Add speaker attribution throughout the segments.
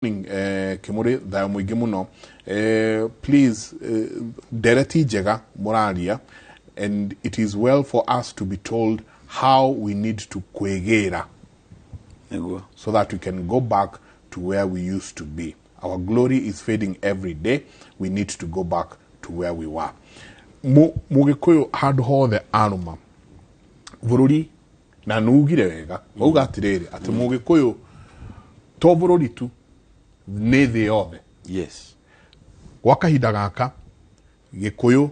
Speaker 1: Kimuri thayo mwingi muno please dereti njega moraria, and it is well for us to be told how we need to kwegera so that we can go back to where we used to be. Our glory is fading every day. We need to go back to where we were. Mugikuyu handu hothe aruma bururi na nugire wega uga atiriri ati mugikuyu to bururi tu ne thĩ yothe.
Speaker 2: Yes.
Speaker 1: Gwa kahinda gaka gikuyu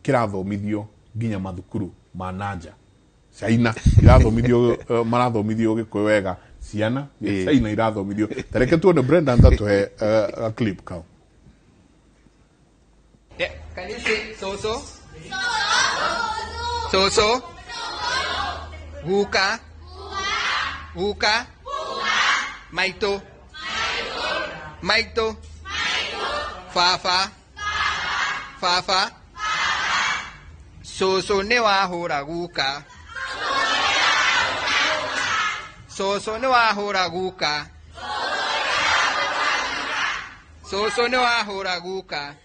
Speaker 1: kirathomithio nginya mathukuru ma nanja. Caina irathomithio marathomithio gikuyu wega ciana Caina irathomithio. Tareke tuone Brenda ndatuhe a clip kao.
Speaker 3: Yeah, can you say so? So. Huka. Maito. Fafa. So ne wahura guka. So ne wahura guka. So ne wahura guka.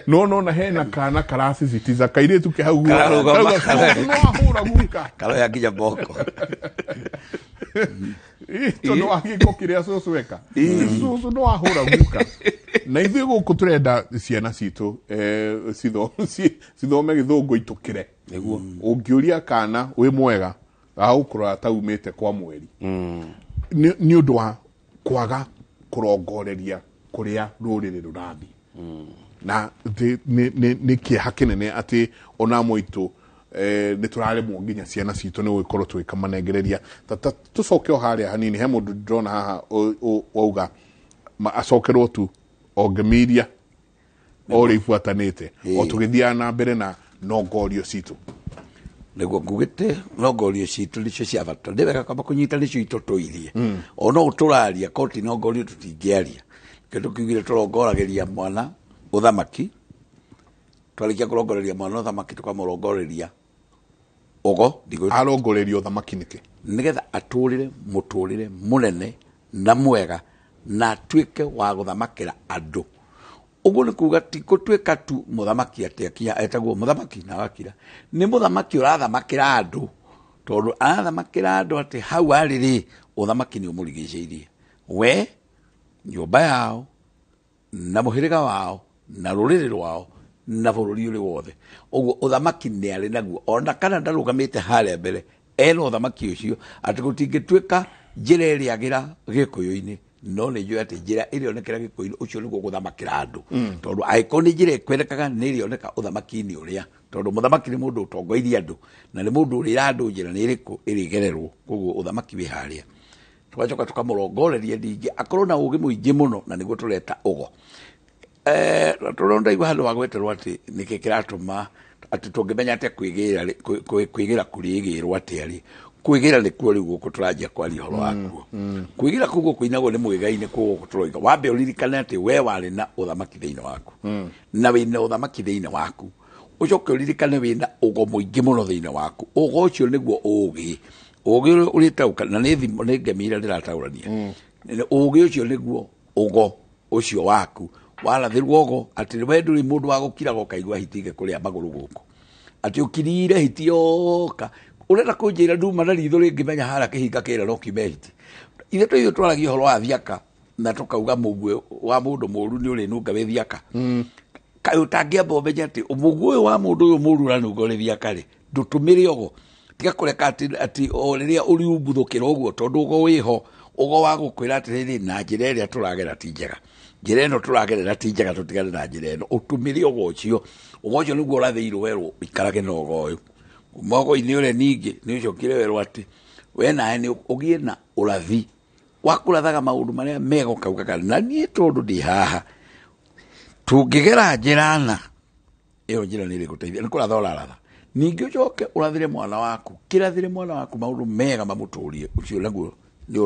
Speaker 1: No na hena kana karasi zitiza kaire tu kihau no ahura guka
Speaker 2: kalo ya kija boko
Speaker 1: to no agiko kiria soso weka soso no ahura guka na ithuĩ gũkũ turenda ciana citũ cithome gĩthũngũ itukire nĩguo ũngĩũria kana wĩ mwega agũkũrora ta umĩte kwa mweri nĩ ũndũ wa kwaga kũrongoreria kũrĩa rũrĩrĩ rũrathi na nĩ kĩeha kĩnene atĩ ona moitũ nĩ tũraremwo nginya ciana citũ nĩ gũgĩkorwo tũgĩkamanengereria tũcoke o harĩa hanini he mũndũ ndĩrona haha wauga acokerwo tu ongemiria o rĩ ibuatanĩte o tũgĩthiaga na mbere na nongorio citũ
Speaker 2: nĩguo ngugĩte nongorio citũ nĩcio cia bata nĩ wega kwamba kũnyita nĩcio itũtũirie o no tũraria koti nongorio tũtingĩaria kĩndũ kiugire tũrongoragĩria mwana uthamaki twarikia kurongoreria mwana uthamaki tukamũrongoreria ogo
Speaker 1: arongoreria uthamaki nĩkĩ
Speaker 2: nigetha atũrĩre mũtũrĩre mũnene na mwega na atuĩke wa gũthamakĩra andũ ũguo nĩ kuuga ti gũtuĩka tu mũthamaki atĩ etagwo mũthamaki na wakira nĩ mũthamaki ũrathamakĩra andũ tondũ arathamakĩra andũ atĩ hau arĩ ũthamaki nĩ ũmũrigicĩirie we nyũmba yao na mũhĩrĩga wao na rũrĩrĩ rwao na bũrũri ũrĩ wothe ũguo ũthamaki nĩ arĩ naguo ona kana ndarũgamĩte harĩa mbere ena ũthamaki ũcio atĩ gũtingĩtuĩka njĩra ĩrĩagĩra gĩkũyũ-inĩ no nĩ njũĩ atĩ njĩra ĩrĩonekera gĩkũyũ-inĩ ũcio nĩguo gũthamakĩra andũ tondũ angĩkorwo nĩ njĩra ĩkwerekaga nĩ ĩrĩoneka ũthamaki-inĩ ũrĩa tondũ mũthamaki nĩ mũndũ ũtongoirie andũ na nĩ mũndũ ũrĩra andũ njĩra nĩ ĩrĩkũ ĩrĩgererwo koguo ũthamaki wĩ harĩa tugacoka tukamũrongoreria ningĩ akorwo na ũgĩ mũingĩ mũno na nĩguo tũreta ũgo tũrondaigua handũ wa gweterwo atĩ nĩkĩ kĩratũma atĩ tũngĩmenya atĩa kwĩgĩra kũrĩgĩrwo atĩa rĩ kwĩgĩra nĩkuo rĩu gũkũ tũranjia kwaria ũhoro wakuo kwĩgĩra kũu kũinagwo nĩ mũigai-inĩ kũu gũkũ tũroiga wambe ũririkane atĩ we warĩ na ũthamaki thĩinĩ waku na wĩna ũthamaki thĩinĩ waku ũcoke ũririkane wĩna ũgo mũingĩ mũno thĩinĩ waku ũgo ũcio nĩguo ũgĩ ũrĩtaũka na nĩ thimo nĩ ngemira ndĩrataũrania ũgĩ ũcio nĩguo ũgo ũcio waku warathirwo ũgo atĩ we ndũrĩ mũndũ wa gũkiraga ũkaigua hitige kũrĩa magũrũ gũkũ atĩ ũkirire hiti yoka ũrenda kũnjĩra nduma na ritho rĩngĩmenya harĩa kĩhinga kĩrĩa no kiume hiti ithe tũithuĩ twaragia ũhoro wa thiaka na tũkauga mũguĩ wa mũndũ mũũru nĩ ũrĩnunga wĩ thiaka kaĩ ũtangĩamba ũmenye atĩ mũguĩ ũyũ wa mũndũ ũyũ mũũru ũranunga ũrĩ thiaka rĩ ndũtũmĩre ũgo tiga kũreka atĩ o rĩrĩa ũriumbuthũkĩra ũguo tondũ ũgo wĩho ũgo wa gũkwĩra atĩrĩrĩ na njĩra ĩrĩa tũragera ti njega njĩra ĩno tũragerera ti njega tũtigane na njĩra ĩno ũtũmĩre ũgo ũcio nĩguo ũrathĩirwo werwo ikarage na ũgo ũyũ kuma ũgo-inĩ ũrĩa ningĩ nĩ ũcokire werwo atĩ we nawe nĩ ũgĩe na ũrathi wa kũrathaga maũndũ marĩa mega ũkaugaga na niĩ tondũ ndĩ haha tũngĩgera njĩra na ĩyo njĩra nĩ ĩrĩgũteithia nĩ kũratha ũraratha ningĩ ũcoke ũrathĩre mwana waku kĩrathĩre mwana waku maũndũ mega mamũtũrie ũcio naguo nĩ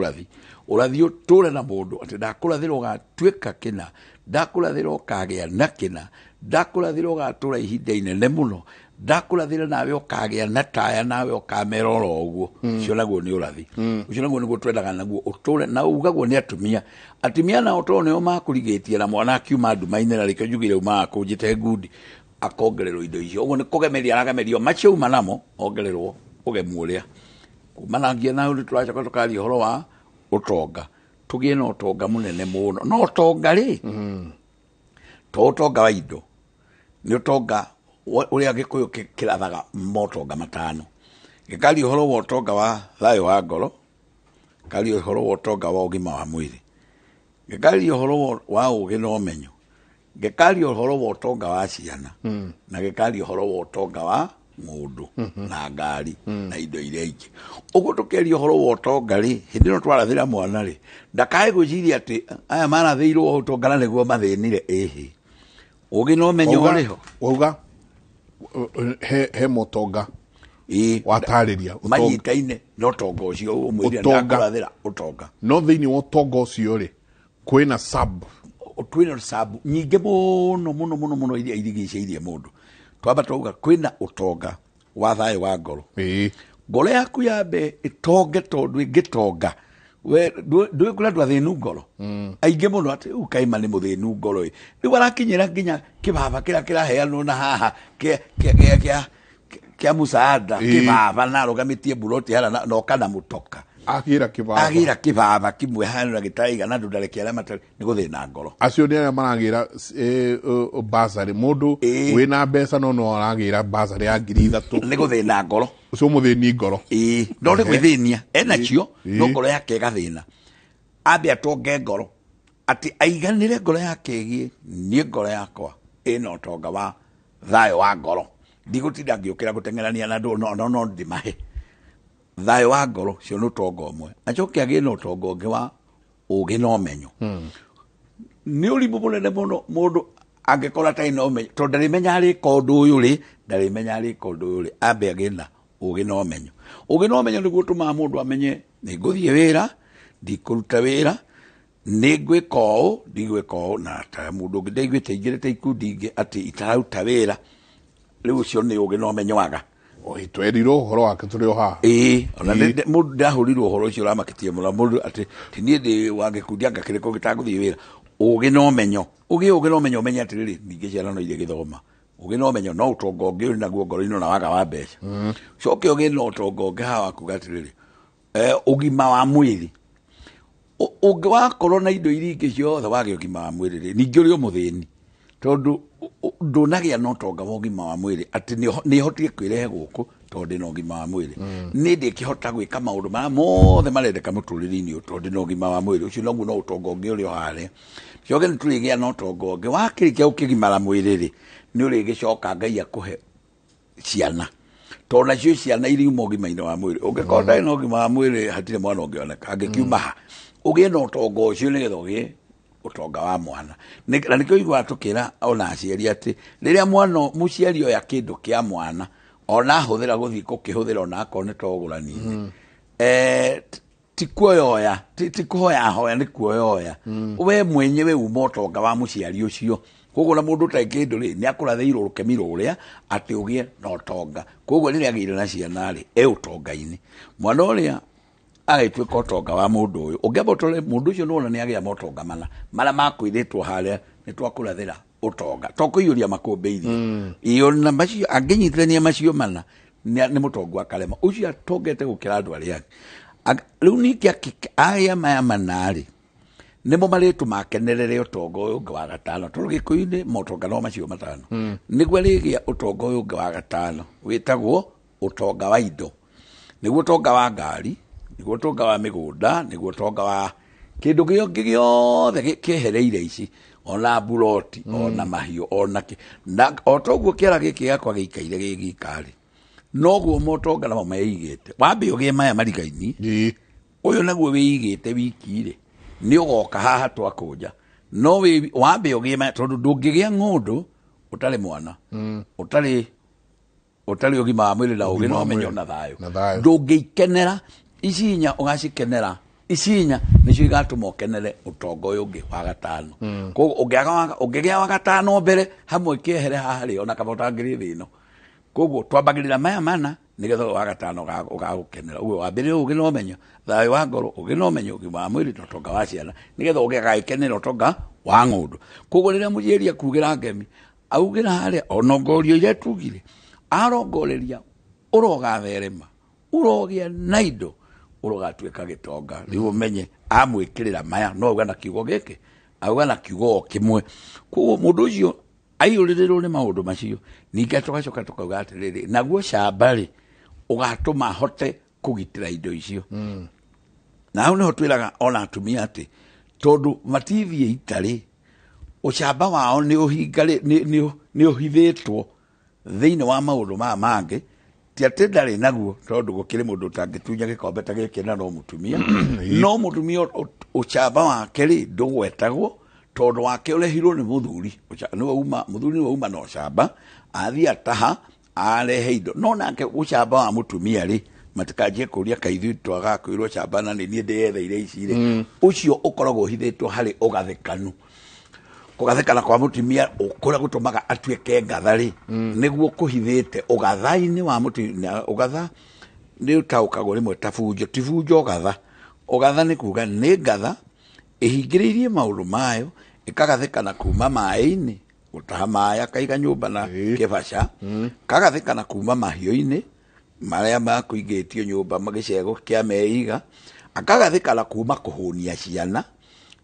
Speaker 2: ũrathi ũtũre na mũndũ atĩ ndakũrathĩra ũgatuĩka kĩna ndakũrathĩra ũkagĩa na kĩna ndakũrathĩra ũgatũra ihinda inene mũno ndakurathire nawe ukagĩa na taya nawe ukamera oro ũguo ũcio naguo nĩ ũrathi ũcio naguo nĩguo twendaga naguo ũtũre na ugagwo nĩ atumia nao to nĩo makũrigĩtie na mwana akiuma nduma-inĩ na rĩkĩo njugire umaga kũnjĩte ngundi akongererwo indo icio ũguo nĩ kũgemeria aragemerio macio uma namo ongererwo ũgemu ũrĩa kumanagia na ũrĩa tũracoka tũkaria ũhoro wa ũtonga tũgĩe na ũtonga mũnene mũno no ũtonga rĩ to ũtonga wa indo nĩ ũtonga ũrĩa Gĩkũyũ kĩrathaga motonga matano gĩkaria ũhoro wa ũtonga wa thayũ wa ngoro gĩkaria ũhoro wa ũtonga wa ũgima wa mwĩrĩ gĩkaria ũhoro wa ũũgĩ na ũmenyo gĩkaria ũhoro wa ũtonga wa ciana na gĩkaria ũhoro wa ũtonga wa mũndũ na ngari na indo iria ingĩ ũguo tũkĩaria ũhoro wa ũtonga rĩ hĩndĩ ĩno twarathĩra mwana rĩ ndakae gwĩciria atĩ aya marathĩirwo ũtonga na nĩguo mathĩnire ĩhĩ ũũgĩ na ũmenyo ũrĩho
Speaker 1: wauga he mũtonga watarĩria
Speaker 2: manyitaine na ũtonga ũcio ũmwĩrĩa ndakũrathĩra ũtonga
Speaker 1: no thĩinĩ wa ũtonga ũcio rĩ kwĩna
Speaker 2: sub nyingĩ mũno iria irigicĩirie mũndũ twamba twauga kwĩna ũtonga wa thayũ wa ngoro ngoro yaku yambe ĩtonge tondũ ĩngĩtonga we ndũĩ kũrĩa andũ athĩnu ngoro aingĩ mũno atĩ rĩu kaima nĩ mũthĩnu ngoro rĩu arakinyĩra nginya kĩbaba kĩrĩa kĩraheanwo na haha kĩa mũsaada kĩbaba na arũgamĩtie mburoti hara na oka na mũtoka agĩra kĩbaba kĩmwe hano na gĩtaiga na andũ ndareke arĩa matarĩ nĩ gũthĩna ngoro
Speaker 1: acio nĩ arĩa maragĩra basarĩ mũndũ wĩna mbeca no aragĩra basarĩ ya 3,000
Speaker 2: nĩ gũthĩna ngoro
Speaker 1: ũcio mũthĩni ngoro
Speaker 2: no nĩ gwĩthĩnia enacio no ngoro yake ĩgathĩna ambe atonge ngoro atĩ aiganĩre ngoro yake ĩgie niĩ ngoro yakwa ĩna ũtonga wa thayũ wa ngoro ndigũtinda ngĩũkĩra gũteng'erania na andũ no ndĩmahe thayũ wa ngoro cio nĩ ũtonga ũmwe acoke agĩe na ũtonga ũngĩ wa ũũgĩ na ũmenyo nĩ ũrimũ mũnene mũno mũndũ angĩkorwo atarĩ na ũmenyo tondũ ndarĩmenya arĩka ũndũ ũyũ rĩ ambe agĩe na ũũgĩ na ũmenyo nĩguo ũtũmaga mũndũ amenye nĩ ngũthiĩ wĩra ndikũruta wĩra nĩ ngwĩka ũũ ndigwĩka ũũ na ta mũndũ ũngĩ ndaiguĩte ingĩrĩte ikundi ingĩ atĩ itararuta wĩra rĩu ũcio nĩ ũũgĩ na ũmenyo waga
Speaker 1: twerirwo ũhoro wake tũrĩ o haha
Speaker 2: ona mũndũ ndahũrirwo ũhoro ũcio ũramakĩtie mũno mũndũ atĩ ti niĩ ndĩ wa gĩkundi anga kĩrĩko gĩtagũthiĩ wĩra ũũgĩ na ũmenyo ũũgĩ na ũmenyo ũmenye atĩrĩrĩ ningĩ ciana no irĩ gĩthoma ũũgĩ na ũmenyo no ũtonga ũngĩ ũrĩ naguo ngoro-inĩ na waga wa mbeca coke ũgĩ na ũtonga ũngĩ haha wa kuga atĩrĩrĩ ũgima wa mwĩrĩ ũngĩwakorwo na indo iria ingĩ ciothe wage ũgima wa mwĩrĩ rĩ ningĩ ũrĩ o mũthĩni tondũ ndũnagĩa na ũtonga wa ũgima wa mwĩrĩ atĩ nĩ hotire kwĩrehe gũkũ tondũ ndĩ na ũgima wa mwĩrĩ nĩ ndĩkĩhota gwĩka maũndũ marĩa mothe marendeka mũtũrĩre-inĩ ũyũ tondũ ndĩ na ũgima wa mwĩrĩ ũcio noguo no ũtonga ũngĩ ũrĩ o harĩa coke nĩ tũrĩgĩa na ũtonga ũngĩ wakĩrĩkia gũkĩgimara mwĩrĩ rĩ nĩ ũrĩgĩcoka Ngai akũhe ciana tondũ nacio ciana iriuma ũgima-inĩ wa mwĩrĩ ũngĩkorwo ndarĩ na ũgima wa mwĩrĩ hatirĩ mwana ũngĩoneka angĩkiuma ha ũgĩe na ũtonga ũcio nĩgetha ũgĩe ũtonga wa mwana na nĩkĩo iguaga tũkĩra ona aciari atĩ rĩrĩa mwana mũciari oya kĩndũ kĩa mwana ona ahũthĩra gũthiĩ gũkĩhũthĩra ona akorwo nĩ togũrani-inĩ ti kuoya ti kuhoya ahoya nĩ kuoya we mwenyewe uma ũtonga wa mũciari ũcio koguo na mũndũ ũtarĩ kĩndũ rĩ nĩ akũrathĩirwo rũkemi rũrĩa atĩ ũgĩe na ũtonga koguo rĩrĩa agĩire na ciana rĩ ũtonga-inĩ mwana ũrĩa agĩtuĩka ũtonga wa mũndũ ũyũ ũngĩamba ũtore mũndũ ũcio nĩwona nĩ agĩa motonga marĩa makwĩrĩtwo harĩa nĩ twakũrathĩra ũtonga tokũiyũria makũmbĩ iyo na macio angĩnyitithania macio mana nĩ mũtonga wa karema ũcio atongete gũkĩra andũ arĩa angĩ rĩu ningĩ aya maya manarĩ nĩmo marĩtũma akenerere ũtonga ũyũ ũngĩ wa gatano tondũ Gĩkũyũ-inĩ motonga no macio matano nĩguo rĩgĩa ũtonga ũyũ ũngĩ wa gatano wĩtagwo ũtonga wa indo nĩguo ũtonga wa ngari nĩguo ũtonga wa mĩgũnda nĩguo ũtonga wa kĩndũ gĩothe kĩehereire ici ona mburoti ona mahiũ ona na o toguo kĩara gĩkĩ gĩakwa gĩikaire gĩgĩkarĩ noguo motonga namo meigĩte wambe ũgĩe maya marigaini ũyũ naguo wĩigĩte wiki-rĩ nĩ ũgoka haha twakũnja no wambe ũgĩe maya tondũ ndũngĩgĩa ng'ũndũ ũtarĩ mwana ũtarĩ ũgima wa mwĩrĩ na ũgĩ na ũmenyo na thayũ ndũngĩikenera ici inya ũgacikenera ici inya nĩcio igatũma ũkenere ũtonga ũyũ ũngĩ wa gatano koguo ũngĩgĩa wa gatano mbere hamwe kĩehere haha rĩ ona kaba ũtangĩrĩ thĩ ĩno koguo twambagirira maya mana nigetha wa gatano ugagukenera uwe wambere ugi no menyo thayo wa ngoro ugi no menyo ugi wa mwiri no tonga wa ciana nigetha ugi gaikenera tonga wa ngundu koguo riria mujeria kugira ngemi augira haria onongorio ile tugire arongoreria urogatherema urogia naido urogatuika gitonga riu menye amwikirira maya no uga na kiugo giki auga na kiugo kimwe koguo mundu ucio aiyuririrwo ni maundu macio ninge tugacoka tukauga atiriri naguo cambari ugatuma hote kugitira indo icio na hau niho twiraga ona atumia ati tondu matithie itari ucamba wao ni uhingari ni uhithitwo thiini wa maundu ma mangi ti ati ndari naguo tondu gukiri mundu utangitunya gikombe ta giki na no mutumia no mutumia ucamba wake ri ndugwetagwo tondu wake urehirwo ni muthuri no uma muthuri no uma no camba athia taha arehe indo no nake ucamba wa mutumia ri matikaje kuria kaithu twaga kwirwo camba na ni ndietheire ici ri ucio ukoragwo hithitwo hari ugathekanu kugathekana kwa mutumia ukura gutumaga atuike ngathari niguo kuhithite ugathaini wa mutumia ugatha ni utaukagwo rimwe tafunjo tifunjo ugatha ni kuga ni ngatha ihingiririe maundu mayo ikagathekana kuma maaini gutaha maaya kaiga nyumba na kibaca kagathekana kuma mahio-ini maria makuigitio nyumba magicego kia meiga akagathekana kuma kuhunia ciana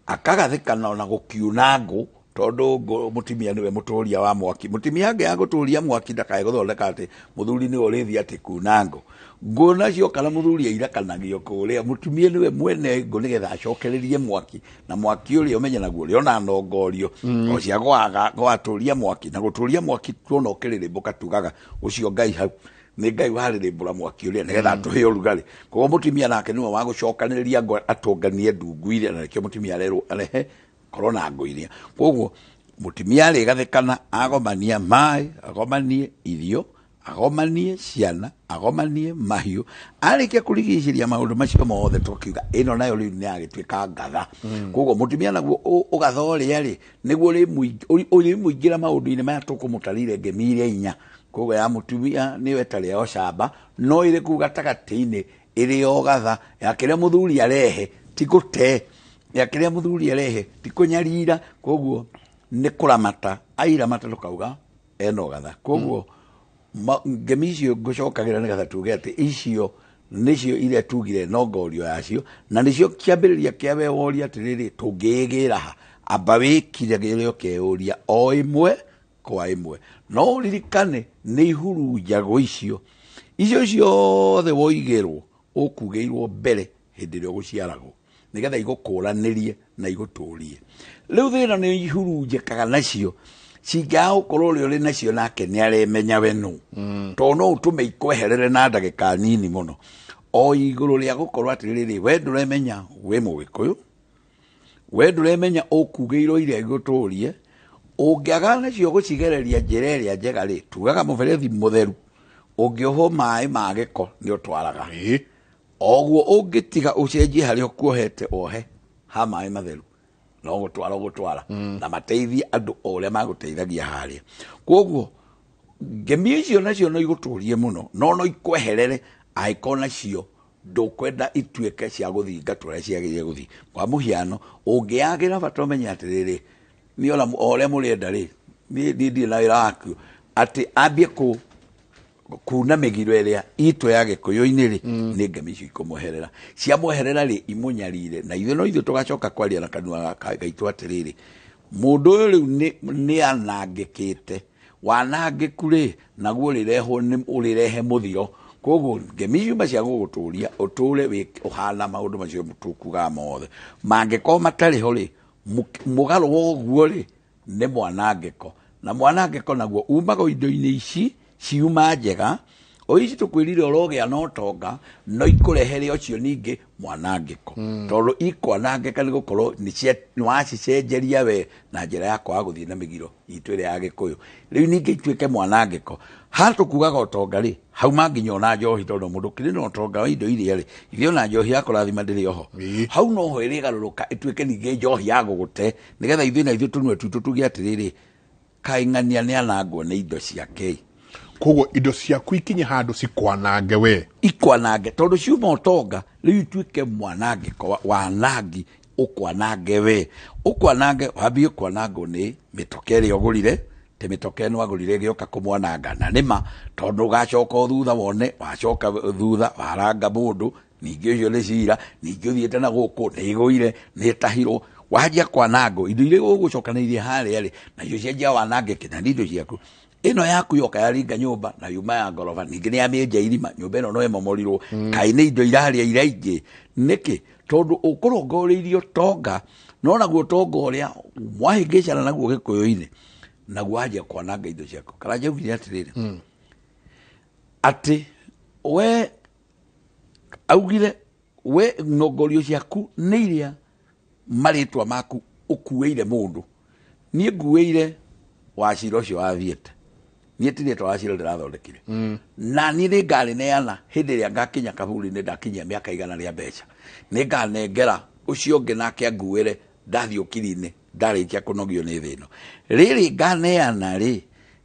Speaker 2: akagathekana ona gukiuna ngu tondu mutimia niwe muturia wa mwaki mutimia nge aguturia mwaki ndakae guthondeka ati muthuri ni urithi ati kunango ngona cio kana muthuri irakanagio kuria mutimia niwe mwene ngo nigetha acokererie mwaki na mwaki uri umenye naguo ri ona nongorio o cia gwaturia mwaki na guturia mwaki tuona ukiriri mbuka tugaga ucio ngai hau ni ngai waririmbura mwaki uri nigetha tuhe urugari koguo mutimia nake niwe wa gucokaniria ngo atunganie ndungu iria na kio mutimia rero arehe corona ngoiria koguo mutimia ri gathekana agomania mai agomanie irio agomanie ciana agomanie mahiu arikia kurigiciria maundu macio mothe tukiuga ino nayo ri ni agituika ngatha koguo mutimia naguo ugathoria ri niguo uri muingira maundu-ini maya tukumutarire ngemiria inya koguo ya mutimia ni wetari o camba no iri kuga tagati-ini iri o gatha ya kiria muthuri arehe tigute ya kiria muthuri arehe tikunyarira koguo ni kuramata airamata tukauga eno gatha koguo ngemi icio ngucokagira nigetha tuge ati icio nicio iria tugire nongorio yacio na nicio kiambiriria kiawe woria atiriri tungigira ha amba wikire girio keuria o imwe kwa imwe no ririkane ni ihurunjago icio ciothe woigirwo ukugeirwo mbere hindi ria guciaragwo nigetha igukuranirie na iguturie riu thina ni ihurunjikaga nacio cinga ukorwo uri nacio nake ni aremenya we nu to no utume ikweherere na ndagika nini muno o iguru ria gukorwo atiriri we nduremenya we mugikuyu we nduremenya ukugeirwo iria iguturie ungiaga nacio gucigereria njira iria njega ri tugaga muberethi mutheru ungioho mai ma giko ni utwaraga oguo ungitiga ucenjie haria kuohete ohe ha mai matheru no gutwara na mateithie andu oria maguteithagia haria koguo ngemi icio nacio no iguturie muno no ikweherere aikona cio ndukwenda ituike cia guthinga turia ciagirie guthi kwa muhiano ungiagira bata umenye atiriri ni oria murienda ri ni na wira waku ati ambie kuna migiro iria itu ya gikuyu-ini ri ni ngemi icio ikumuherera cia muherera ri imunyarire na ithu no ithu tugacoka kwaria na kanua gaitu atiriri mundu uyu riu ni anangikite wanangiku ri naguo rirehwo ni urirehe muthiro koguo ngemi icio cia guguturia uture uhana maundu macio tukuga mothe mangiko matariho ri mugaro woguo ri ni mwanangiko na mwanangiko naguo umaga indo-ini ici ciuma njega o ici tukwirire orogia no tonga no ikurehere ocio ningi mwanangiko tondu ikwanangika ni gukorwo ni wacicenjeria we na njira ya kwa guthii na migiro itu ire ya gikuyu riu ningi ituike mwanangiko hatukugaga utonga ri hau manginya ona njohi tondu mundu kiri no tonga wa indo iria ri ithio na njohi ya kurathima ndiri oho hau no ho iri garuruka ituike ningi njohi ya gugute nigetha ithio na ithio tunwe tutu tugia atiriri kaing'ania ni anangwo ni indo ciake
Speaker 1: koguo indo ciaku ikinye handu cikwanange we
Speaker 2: ikwanange tondu ciuma utonga riu ituike mwanange wanangi ukwanange we ukwanange wambie kwanango ni mitoke ri ogurire te mitoke no agurire gioka kumwananga na nima tondu gacoka thutha wone wacoka thutha waranga mundu ningi ucio ni cira ningi uthiete na guku ni iguire ni tahiro wajia kwanango indo ile ugucokanairie haria ri na icio cianjia wanange kinya indo ciaku ino yaku yoka yaringa nyumba na yuma ya ngoroba ningi ni amenja irima nyumba ino no emomorirwo kai ni indo iraria iraingi niki tondu ukurongoreirio tonga no naguo tonga uria mwahingicana naguo gikuyu-ini naguo ajia kwananga indo ciaku karanja uvire atiriri ati we augire we nongorio ciaku ni iria maritwa maku ukueire mundu nie ngueire wacira ucio wathiete nie tirĩtwa wacira ndĩrathondekire na niĩ nĩ ngarĩneana hĩndĩ ĩrĩa ngakinya kaburi-inĩ ndakinyia mĩaka igana rĩa mbeca nĩ nganengera ũcio ũngĩ nake anguĩre ndathiĩ ũkiri-inĩ ndarĩkia kũnogio nĩ thĩ ĩno rĩrĩ nganeana rĩ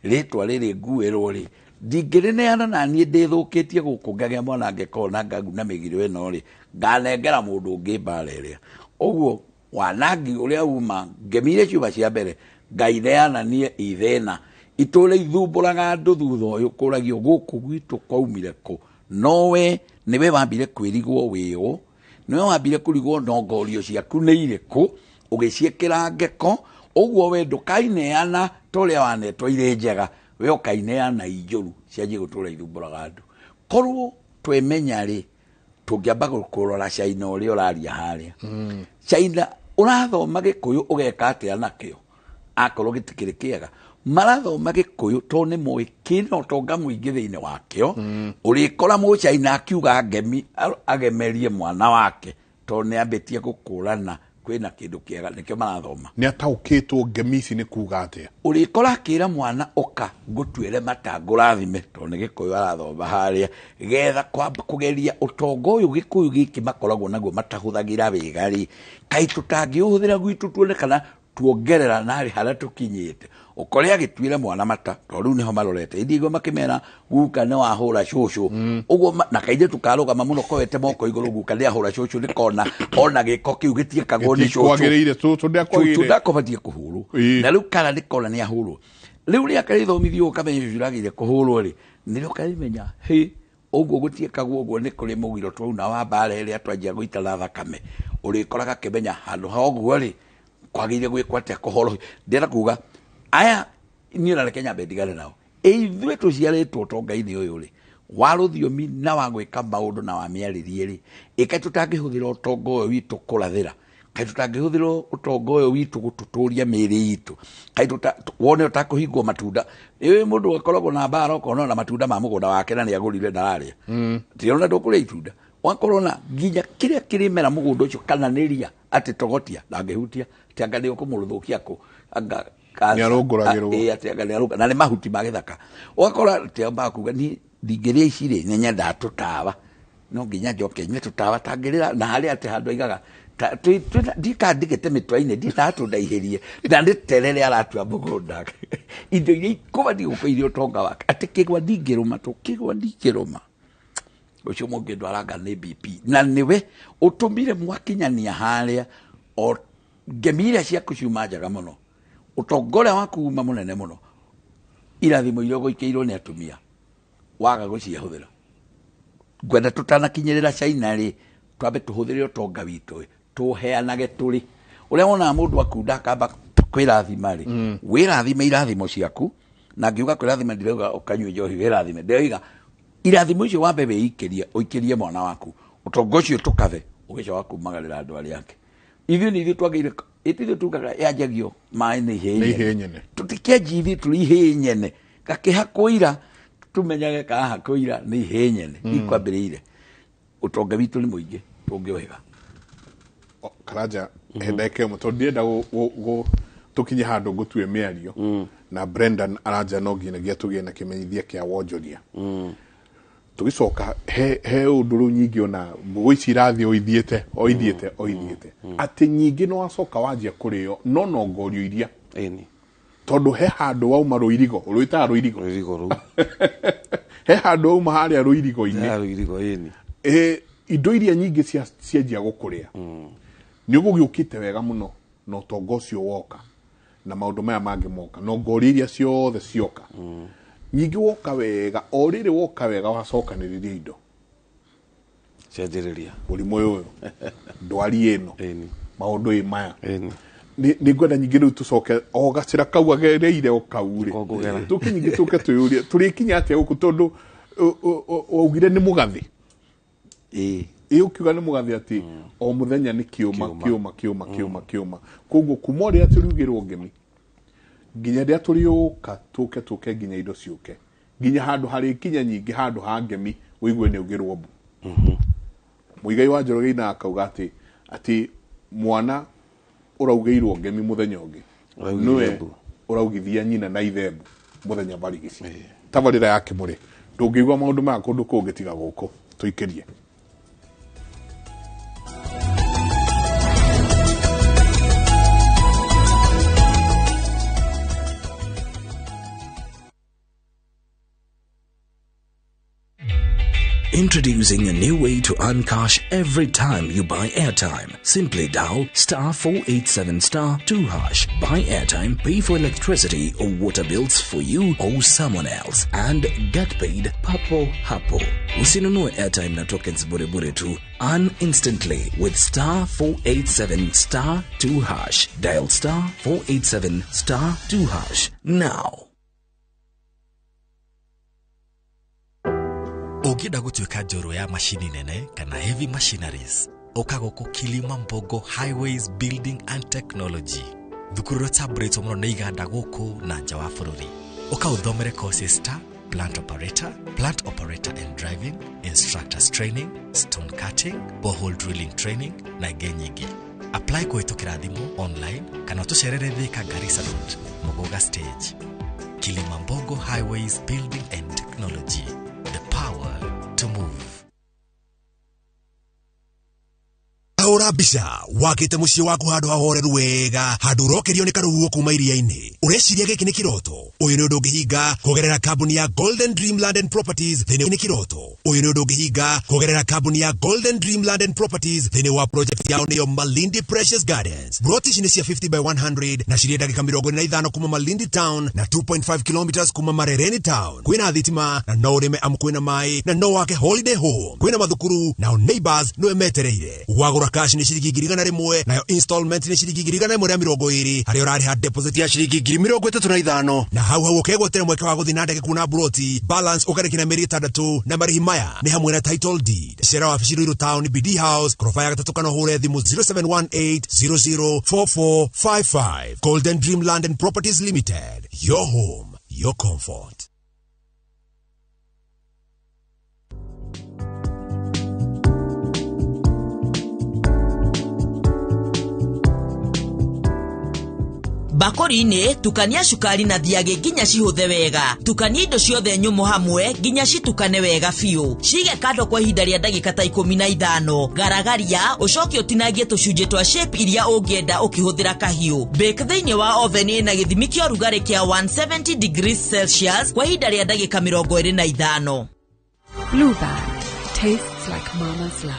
Speaker 2: rĩtwa rĩrĩ nguĩrwo rĩ ndingĩrĩneana na niĩ ndĩthũkĩtie gũkũ ngagĩa mwana ngĩkorwo na ngaguna mĩgiro ĩno rĩ nganengera mũndũ ũngĩ mbara ĩrĩa ũguo wanangi ũrĩa uma ngemire ciuba cia mbere ngaineana niĩ ithena itũre ithumbũraga andũ thutha ũyũ kũragio gũkũ gwitũ kwaumire kũ nowe nĩwe wambire kwĩrigwo wĩũ nĩwe wambire kũrigwo nongorio ciaku nĩ irĩkũ ũgĩciĩkĩra ngeko ũguo we ndũkaineana ta ũrĩa wanetwo irĩ njega we ũkaineana injũru cianjie gũtũra ithumbũraga andũ korwo twemenya rĩ tũngĩamba kũrora China ũrĩa ũraria harĩa China ũrathoma gĩkũyũ ũgeka atĩa nakĩo akorwo gĩtikĩrĩ kĩega marathoma gĩkũyũ to nĩ mũĩ kĩna ũtonga mũingĩ thĩinĩ wakĩo ũrĩkora mũchaina akiuga ngemi agemerie mwana wake to nĩ ambĩtie gũkũrana kwĩna kĩndũ kĩega nĩkĩo marathoma
Speaker 1: nĩ ataũkĩtwo ngemi ici nĩ kuga atĩa
Speaker 2: ũrĩkora akĩra mwana ũka ngũtuĩre matangũ rathime to nĩ gĩkũyũ arathoma harĩa getha kwamba kũgeria ũtonga ũyũ gĩkũyũ gĩkĩ makoragwo naguo matahũthagĩra wega rĩ kaĩ tũtangĩũhũthĩra gwitũ tuone kana tuongerera narĩ harĩa tũkinyĩte ukore agĩtuĩre mwana mata to rĩu nĩho marorete indigo makĩmera guka nĩ wahũra cũcũ ũguo na kaingĩ tũkarũgama mũno koete moko igũrũ guka nĩ ahũra cũcũ nĩ kona ona gĩko kĩu gĩtiĩkagwo nĩ cũcũ ndakũbatie kũhũrwo na rĩu kana nĩ kona nĩ ahũrwo rĩu rĩa karĩthomithio ũkamenya cũcũ ragĩire kũhũrwo rĩ nĩrĩo karimenya hĩ ũguo gũtiĩkagwo ũguo nĩ kũrĩ mũgiro twauna wa mbara ĩrĩa twanjia gũitana thakame ũrĩkoraga kĩmenya handũ ha ũguo rĩ kwagĩire gwĩkwo atĩa kũhoro ndĩra kuga aya niĩ na reke nyambe ndigane nao ithuĩ tũciarĩtwo ũtonga-inĩ ũyũ rĩ wa rũthiomi na wa gwĩka maũndũ na wa mĩarĩrie rĩ ĩkaĩ tũtangĩhũthĩra ũtonga ũyũ witũ kũrathĩra kaĩ tũtangĩhũthĩra ũtonga ũyũ witũ gũtũtũria mĩĩrĩ itũ kaĩ wone ũtakũhingwo matunda ĩĩ mũndũ akoragwo na mbara ũkona na matunda ma mũgũnda wake na nĩ agũrire ndararĩa tĩona ndũkũrĩa itunda wakorwo na nginya kĩrĩa kĩrĩmera mũgũnda ũcio kana nĩ ria atĩ togotia ndangĩhutia tianga nĩ ũkũmũrũthũkia kũ
Speaker 1: nĩ arũngũragĩrwo
Speaker 2: anga na nĩ mahuti ma gĩthaka ũgakora tĩamba kuga niĩ ndingĩrĩa ici rĩ nĩ nyendaga tũtawa no nginya njoke nyue tũtawa tangĩrĩra na harĩa atĩ handũ aigaga ndikandigĩte mĩtwe-inĩ ndinatũndaihĩrie na ndĩterere aratua mũgũnda indo iria ikũbatiĩ gũkũiria ũtonga wake atĩ kĩgwa ndingĩrũma kĩgwa ndingĩrũma ũcio mũngĩ ndwaranga nĩ BP na nĩwe ũtũmire mwakinyania harĩa o ngemi iria ciaku ciuma njega mũno ũtonga ũrĩa waku uma mũnene mũno irathimo iria ũgũikĩirwo nĩ atumia waga gũciahũthĩra ngwenda tũtanakinyĩrĩra China rĩ twambe tũhũthĩre ũtonga witũ tũheanage tũrĩ ũrĩa wonaga mũndũ akunda akamba kwĩrathima rĩ wĩrathime irathimo ciaku na ngiuga kwĩrathima ndirauga ũkanyue njohi wĩrathime ndĩroiga irathimo icio wambe wĩikĩrie ũikĩrie mwana waku ũtonga ũcio tũkathe ũgĩcoka kumagarĩra andũ arĩa angĩ ithuĩ nĩ ithuĩ twagĩrĩire ithuĩ tugaga yanjagio maĩ nĩ ihĩ nyene tũtikĩanji ithuĩ tũrĩ ihĩ nyene gakĩha kũira tũmenyage kaha kũira nĩ ihĩ nyene ikwambĩrĩire ũtonga witũ nĩ mũingĩ tũngĩwega
Speaker 1: Karanja hendeke mo to ndienda tukinye handu ngutue mĩario na Brendan aranja no nginyagia tugie na kimenyithia kia wonjoria tugicoka he unduru nyingi ona mbugu ici irathi oithiete ati nyingi no wacoka wanjia kurio no ngorio iria
Speaker 4: eni
Speaker 1: tondu he handu wauma Ruirigo urwita Ruirigo
Speaker 4: Ruirigo
Speaker 1: he handu wauma haria Ruirigo-ini
Speaker 4: ya Ruirigo ini
Speaker 1: indo iria nyingi cianjia gukuria ni ugugiukite wega muno no utonga ucio woka na maundu maya mangi moka no ngori iria ciothe cioka nyingi woka wega o riri woka wega wacokaniriria indo
Speaker 4: cianjiriria
Speaker 1: murimu uyu ndwari ino maundu maya ni ngwenda nyingi riu tucoke o gacira kau agereire o kau ri tuki nyingi tuke tuyuria turi kinya atia guku tondu ugire ni mugathi ukiuga ni mugathi ati o muthenya ni kiuma koguo kuma ria turugirwo ngemi nginya ria turiuka tuke nginya indo ciuke nginya handu hari kinya nyingi handu ha ngemi wigue ni ugirwo mbu muigai wa Njoroge na akauga ati mwana uraugeirwo ngemi muthenya ungi niwe uraugithia nyina na ithembu muthenya barigici tabarira yake muri ndungigwa maundu ma kundu kungitiga guku tuikirie.
Speaker 5: Introducing a new way to earn cash every time you buy airtime. Simply dial *487*2#. Buy airtime, pay for electricity or water bills for you or someone else, and get paid papo hapo. Usinunue airtime na tokens bure tu. Earn instantly with *487*2#. Dial *487*2# now.
Speaker 6: Ukienda gutuika njoro ya mashini nene kana heavy machineries ukaguku Kilimambogo Highways Building and Technology thukuru tabreto muno ni iganda guku na nja wa bururi ukauthomere courses ta plant operator and driving, instructors training, stone cutting, borehole drilling training na nyingi. Apply kuhitukira thimu online kana tucerere Thika Garissa Road Mugoga stage. Kilimambogo Highways Building and Technology, the power to move.
Speaker 7: Ahora bisha wakite muciĩ waku handu hahoreru wega handu rokerio ni karuhuo kuma iria-ini ureciria giki ni kiroto uyu ni undu ungihinga kugerera kambuni ya Golden Dream Land and Properties thini ni kiroto uyu ni undu ungihinga kugerera kambuni ya Golden Dream Land and Properties thini wa project yao niyo Malindi Precious Gardens. Broti ni cia 50 by 100 na ciria dakika 45 kuma Malindi town na 2.5 kilometers kuma Marereni town. Kwina thitima na no rime amkwina mai na no wake holiday home. Kwina mathukuru na neighbors no emetereire wagura cash ni shiringi 1,000 nayo installment ni shiringi 1,220 hari urari ha deposit ya shiringi 35 na hau ukegwetera mweke wa guthi na ndege kuna broti balance ukarekina meri 3 na marihi maya ni hamwe na title deed. Shera wa Fishiru Town BD House krofa ya 3 kana hore thimu 0718004455. Golden Dream Land and Properties Limited, your home, your comfort.
Speaker 8: Bakori-ini tukania shukari na thiage nginya cihuthe wega. Tukania indo ciothe nyumu hamwe nginya citukane wega biu. Cige kando kwa ihinda ria ndagika ta 15. Garagaria ucoke utinagie tucunje twa shape iria ungienda ukihuthira kahiu. Bake thiini wa oven na githimi kia rugari kia 170 degrees Celsius kwa ihinda ria ndagika 25.
Speaker 9: Blue Band tastes like mama's love.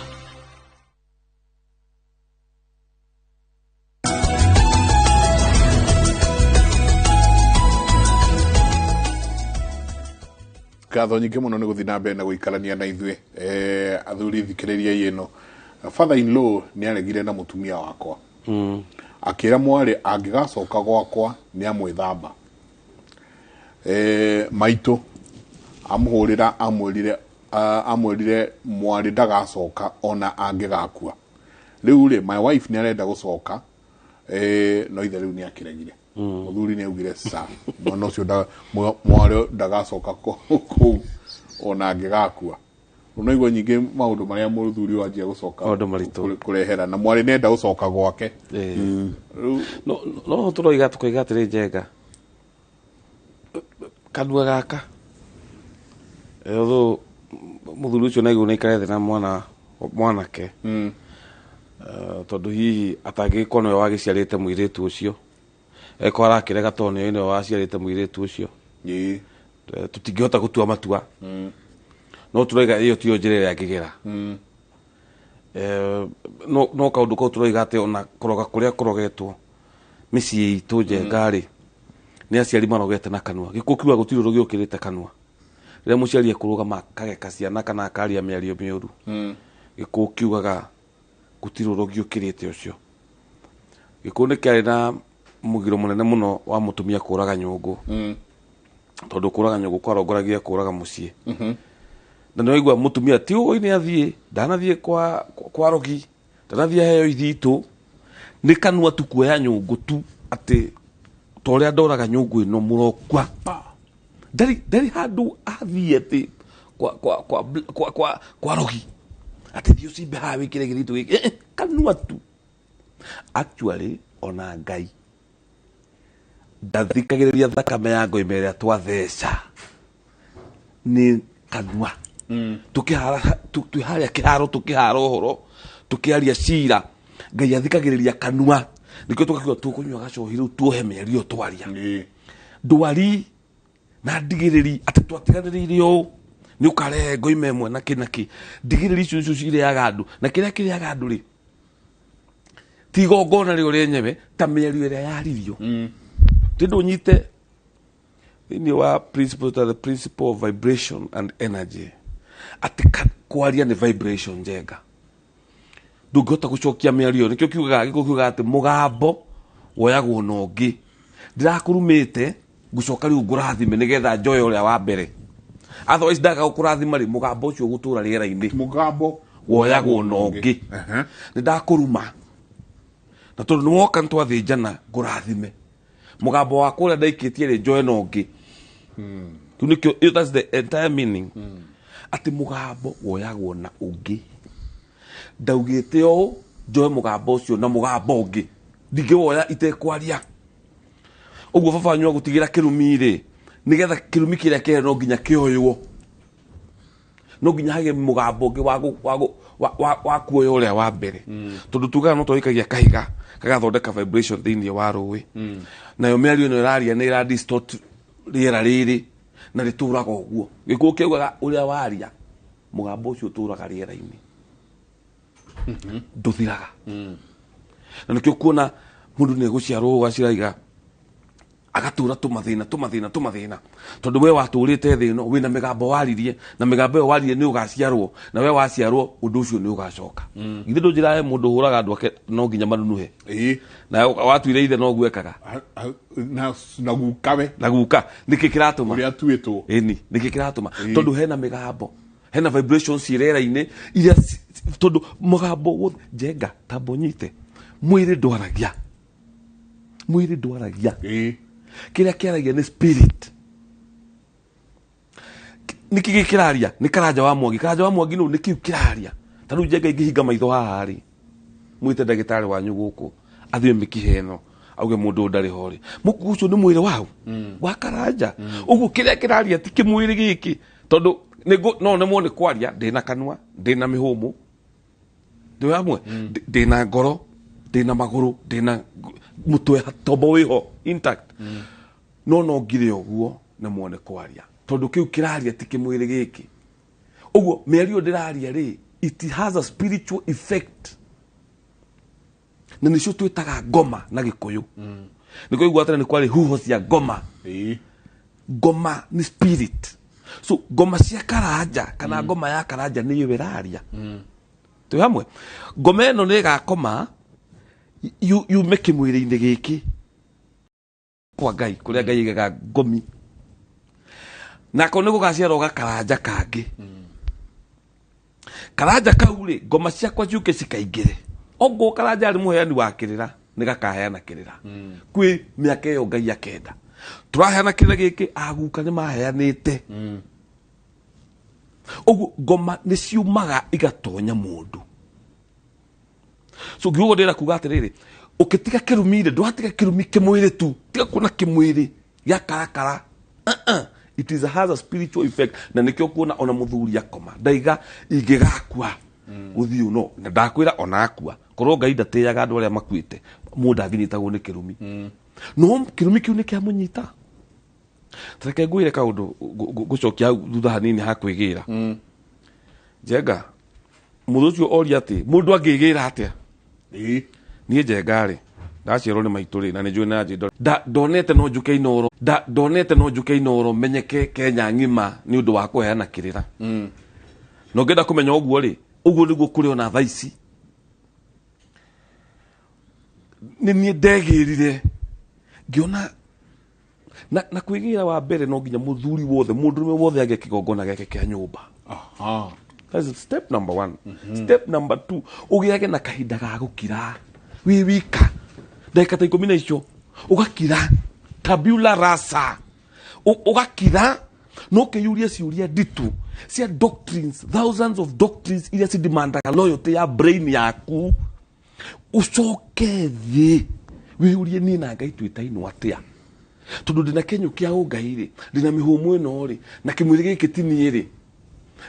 Speaker 1: Gatho nyingi muno ni guthi na mbere na guikarania na ithue athuri thikiriria ino. Father in law ni aregire na mutumia wakwa akira mwari angigacoka gwakwa ni amwithamba maito amuhurira amwirire mwari ndagacoka ona angigakua. Riu ri my wife ni arenda gucoka no ithe riu ni akiregire muthuri ni augire sa mwana ucio mwari ndagacoka ku ona angigakua. Unaigwa nyingi maundu maria muthuri wanjia gucoka kurehera na mwari nenda gucoka gwake.
Speaker 4: No turoiga tukoiga atiri njenga kanua gaka etho muthuri ucio naigua naikare thina mwanake tondu hihi atangikona we wagiciarite mwiritu ucio eko arakirega tonio ino waciarite muiritu ucio tutingihota gutua matua no turaiga iyo tio njire ya kigera no kaundu ko turaiga ate ona kuroga kuria kurogetwo micii itu njengari ni aciari marogete na kanua gikuo kiuga gutiro rugio kirite kanua rĩrĩa mũciari ekũrũgama kageka ciana kana akaria mĩario mĩũru gĩkũũ kiugaga gũtirũrũgio kĩrĩte ũcio gĩkũũ nĩ kĩarĩ na mũgiro mũnene mũno wa mũtumia kũraga nyũngũ tondũ kũraga nyũngũ kwarongoragia kũraga mũciĩ na nĩ waigua mũtumia ti ũgũ-inĩ athiĩ ndanathiĩ kwa rogi ndanathiĩ heo ithitũ nĩ kanua tu kuoya nyũngũ tu atĩ ta ũrĩa ndoraga nyũngũ ĩno mũrokua Dari handu athiĩ atĩ kwa rogi atĩ thiĩ ũcimbe haha wĩkĩre gĩthitũ gĩkĩ kanua tu actually ona Ngai ndathikagĩrĩria thakame ya ngoime ĩrĩa twatheca nĩ kanua twĩ harĩa kĩharo tũkĩhara ũhoro tũkĩaria cira Ngai athikagĩrĩria kanua nĩkĩo tũkakiuga tũkũnyua gacohi rĩu tuohe mĩario twaria ndwari na ndigĩrĩri atĩ twatiganĩrĩire ũũ nĩ ũkarehe ngoime ĩmwe na kĩnaki ndigĩrĩri icio icio cireaga andũ na kĩrĩa kĩrĩaga andũ rĩ ti igongona rĩo rĩenyewe ta mĩario ĩrĩa yaririo ti ndũnyite thĩinĩ wa the principle of vibration and energy atĩ kwaria nĩ vibration njenga ndũngĩhota gũcokia mĩario nĩkĩo kiugaga atĩ mũgambo woyagwo na ũngĩ ndirakũrumĩte gucoka riu ngurathime nigetha njoye uria wa mbere otherwise ndaga gukurathima ri mugambo ucio gutura riera-ini mugambo woyagwo na ungi ni ndakuruma na tondu ni woka ntwathinjana ngurathime mugambo wa kuria ndaikitie ri njoye na ungi tu nikio that's the entire meaning ati mugambo woyagwo na ungi ndaugite o njoye mugambo ucio na mugambo ungi ndingiwoya itekwaria uguo baba wanyu agutigira kirumi ri nigetha kirumi kiria kere no nginya kioywo no nginya hage mugambo ngi wa kuoya uria wa mbere tondu tugaga no twikagia kahiga kagathondeka vibration thĩinĩ wa rũĩ nayo mĩario ĩno ĩraria nĩ ĩra distort rĩera rĩrĩ na rĩtũraga ũguo gĩkũũ kĩugaga ũrĩa waria mugambo ũcio ũtũraga rĩera-inĩ ndũthiraga na nĩkĩo kuona mũndũ nĩ gũciarwo ũgaciraiga agatura tumathina tondu we waturite thi no wina migambo waririe na migambo yo waririe ni ugaciarwo na we waciarwo undu ucio ni ugacoka githe ndunjirae mundu huraga andu ake no nginya manunuhe na watuire ithe no gwekaga
Speaker 1: na gukawe
Speaker 4: na guka niki kiratuma
Speaker 1: uria tuitwo
Speaker 4: niki kiratuma tondu hena migambo hena vibrations irera-ini iria tondu mugambo njenga tambonyite mwiri ndwaragia kiria kiaragia ni spirit niki gikiraria ni karanja wa mwangi no niki kiraria tanu njenga ingihinga maitho haha ri mwite ndagitari wanyu guku athie mikiheno auge mundu ndari hori muku ucio ni mwire wau wa karanja uguo kiria kiraria ti kimwiri giki tondu no nemo ni kwaria ndina kanua ndina mihumu ndi amwe ndina ngoro ndina maguru ndina mutwe tombo wiho intact no ngire uguo na muone kwaria tondu kiu kiraria ti kimwiri giki uguo mĩario ndiraria ri it has a spiritual effect na nicio twitaga ngoma na gikuyu niko igua tena ni kwari huho cia ngoma ngoma ni spirit so ngoma cia karanja kana ngoma ya karanja ni yiraria tu hamwe ngoma eno ni gakoma you make mwiri-ini giki kwa Ngai kuria Ngai igaga ngomi nako nĩ gũgaciarwo gakaranja kangĩ karanja kau rĩ ngoma ciakwa ciũke cikaingĩre ongo karanja arĩ mũheani wa kĩrĩra nĩ gakaheana kĩrĩra kwĩ mĩaka ĩyo Ngai akenda tũraheana kĩrĩra gĩkĩ aguka nĩ maheanĩte ũguo ngoma nĩ ciumaga igatonya mũndũ so ngiugo ndĩra kuga atĩrĩrĩ ukitiga kirumi ri ndwatiga kirumi kimwiri tu tiga kuna kimwiri ya karakara it has a spiritual effect na nikyo kuona ona muthuri akoma ndaiga ingigakua uthiu na ndakwira ona akua korwo Ngai ndateyaga andu aria makuite mundu anginyitagwo ni kirumi no kirumi kiu ni kia munyita tareke ngwire kaundu gucokia thutha hanini ha kwigira Njenga mundu ucio oria ati mundu angigira atia nie Njenga ri ndaciarwo ni maitu ri na ni njui na njindo ndonete no njuke inoro ndonete no njuke inoro menyeke Kenya ngima ni undu wa kuheana kirira no ngenda kumenya uguo ri uguo niguo kuri ona thaici ni nie ndegirire ngiona na kwigira wa mbere no nginya muthuri wothe mundu wothe age kigongona gake kia nyumba that's step number 1 step number 2 ugiage na kahinda ga gukira wi wika ndeka ta 10 icio ugakira tabula rasa ugakira no kiyuria ciuria ditu cia doctrines thousands of doctrines iria cidemandaga loyalty ya brain yaku ucoke thi wiurie ni na ngai twitainwo atia tondu ndina kenyo kia ungai ri ndina mihumu ino ri na kimwiri giki tini ri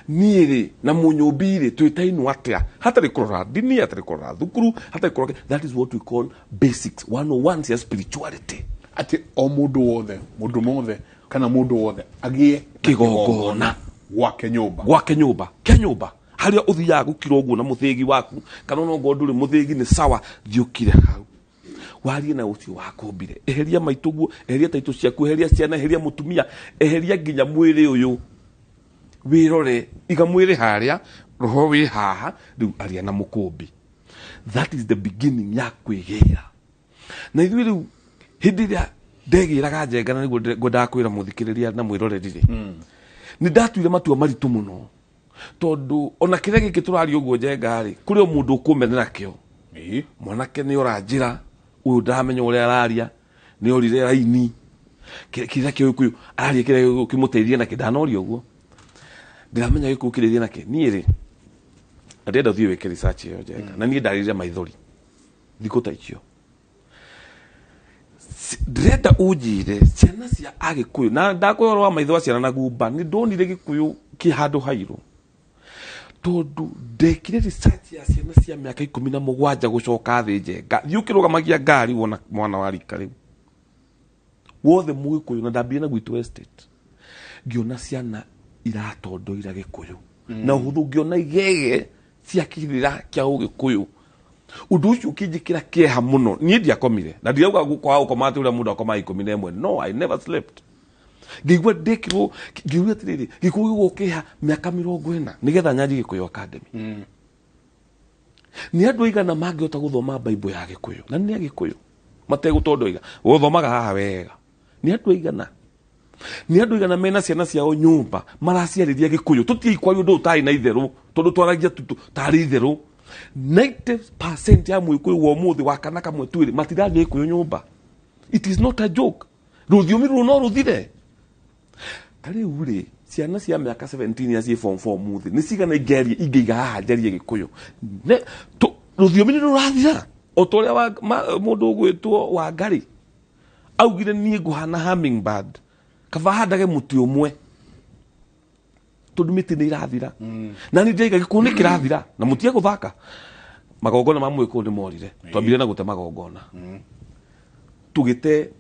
Speaker 4: ni ri na munyumbi ri twitainwo atia hatari kurora dini hatari kurora thukuru hatari kurora that is what we call basics 101 cia spirituality
Speaker 1: ati o mundu wothe kana mundu wothe agie
Speaker 4: kigongona
Speaker 1: gwake nyumba
Speaker 4: kia nyumba haria uthiaga gukira uguo na muthigi waku kana no ngo nduri muthigi ni sawa thiukire hau warie na ucio wakumbire eheria maituguo eheria taitu ciaku eheria ciana eheria mutumia eheria nginya mwiri uyu wirore iga mwiri haria roho wi haha riu aria na mukumbi that is the beginning ya kwigira na ithui riu hindi ria ndegiraga Njenga na niguo ndakwira muthikiriria na mwirorerire ni ndatuire matua maritu muno tondu ona kire giki turari uguo Njenga ri kuri o mundu ukumenera kio mwanake ni uranjira uyu ndamenya uria araria ni orire raini kire kio kuyu araria kire kimuteithia na kidanoria uguo ndiramenya giko kireithia nake ni ri ndenda thiwe ke research yo Njenga na ni ndarire maithori thiko ta icio ndrenda ujire ciana cia Agikuyu na ndakwirwa maitho ciana na gumba ni ndonire Gikuyu ki handu hairu tondu ndekire research ya ciana cia miaka 17 gucoka thi Njenga thiukirugamagia ngari wona mwana wa rika riu wothe Mugikuyu na ndambire na gwitu estate ngiona ciana iratondoira Gikuyu na uhuthu ngiona igege cia kirira kia Ugikuyu undu ucio ukijikira kieha muno nie ndiakomire na ndiauga gukwa ukomate ura mundu akoma 11 no I never slept ngigwa ndekirwo ngiuga tiriri Gikuyu gukiha miaka 40 nigetha nyanji Gikuyu Academy ni andu igana mangihota guthoma Bible ya Gikuyu na ni Agikuyu mategutondoiga guthomaga haha wega ni andu igana mena ciana ciao nyumba maraciariria Gikuyu tutiikwa undu utai na itheru tondu twaragia tari itheru 90% ya Muikuyu wa muthi wa kana kamwe twiri matirani Gikuyu nyumba it is not a joke ruthiumi runo ruthire kari uri ciana cia miaka 17 ya cie form 4 muthi ni cigana ingeria ingeiga haha njarie Gikuyu ne ruthiumi rurathira otoria wa mundu ugwitwo wa ngari augire nie nguhana hummingbird kava handage muti umwe tondu miti ni irathira na ni ndeiga Gikuyu ni kirathira na mutie guthaka magongona ma Muikuyu ni morire twambire na gute magongona tugite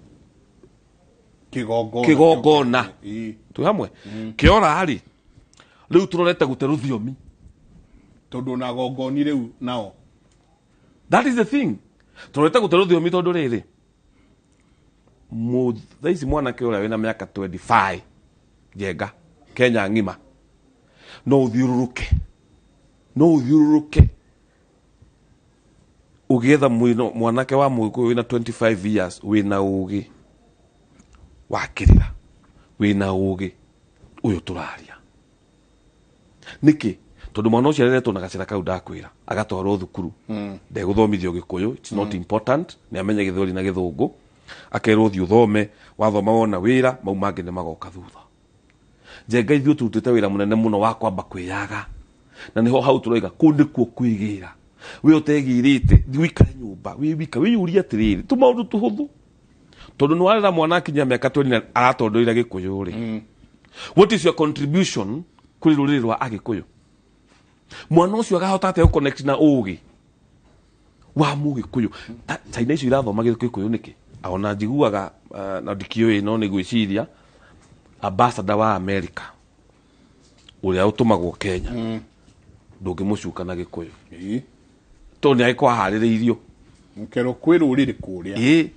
Speaker 4: kigongona tu hamwe kiora hari riu turorete gute ruthiomi
Speaker 1: tondu na gongoni riu nao
Speaker 4: that is the thing turorete gute ruthiomi tondu riri thaisi mwanake uria wina miaka 25 Njenga Kenya ngima no uthiururuke ugietha mwanake wa Muikuyu wina 25 years wina ugi wakirira wina ugi uyu turaria niki tondu mwana ucio areretwo na gacira kau ndakwira agatwarwo thukuru ndeguthomithio Gikuyu it's not important ni amenye Githweri na Githungu akerwo thi uthome wathoma wona wira mau mangi ni magoka thutha Njenga ithuĩ turutĩte wĩra mũnene mũno wa kwamba kwĩyaga na niho hau turoiga kundi kuo kwĩgira we utegirite wikare nyumba we wika we yuri atiriri tu maundu tuhuthu tondu ni warera mwana kinya miaka 20 aratondoira Gikuyu ri what is your contribution kuri ruriri rwa Agikuyu mwana ucio agahota ate connect na ugi wa Mugikuyu China icio irathoma Gikuyu niki ona njiguaga na ndikiũĩ no nĩ gwĩciria ambassador wa America ũrĩa ũtũmagwo Kenya ndũngĩmũcuka na Gĩkũyũ tondũ nĩ agĩkorwo aharĩrĩirio
Speaker 1: mkero kwĩ rũrĩrĩ kũrĩa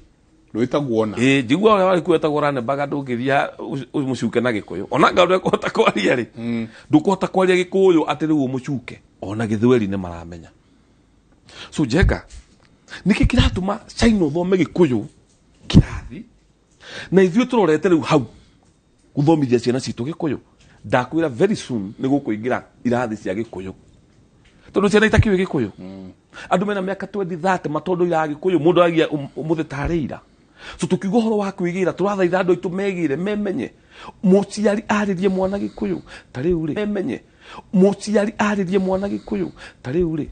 Speaker 1: rwĩtagwo na
Speaker 4: njigua ũrĩa warĩ kwetagwo Ranenbaga ndũngĩthia ũmũcuke na Gĩkũyũ ona anga ũrĩa kũhota kwaria rĩ ndũkũhota kwaria Gĩkũyũ atĩ rĩu ũmũcuke ona Gĩthweri nĩ maramenya so Njenga nĩkĩ kĩratũma China ũthome Gĩkũyũ kĩrathi na ithuĩ tũrorete rĩu hau gũthomithia ciana citũ Gĩkũyũ ndakwĩra very soon nĩ gũkũingĩra irathi cia Gĩkũyũ tondũ ciana itakĩũĩ Gĩkũyũ andũ mena mĩaka 20-30 matondũ ira Gĩkũyũ mũndũ agia mũthĩ tarĩira so tukiuga ũhoro wa kwĩgĩra tũrathaitha andũ aitũ megĩre memenye mũciari arĩrie mwana Gĩkũyũ ta rĩu rĩ memenye mũciari arĩrie mwana Gĩkũyũ ta rĩu rĩ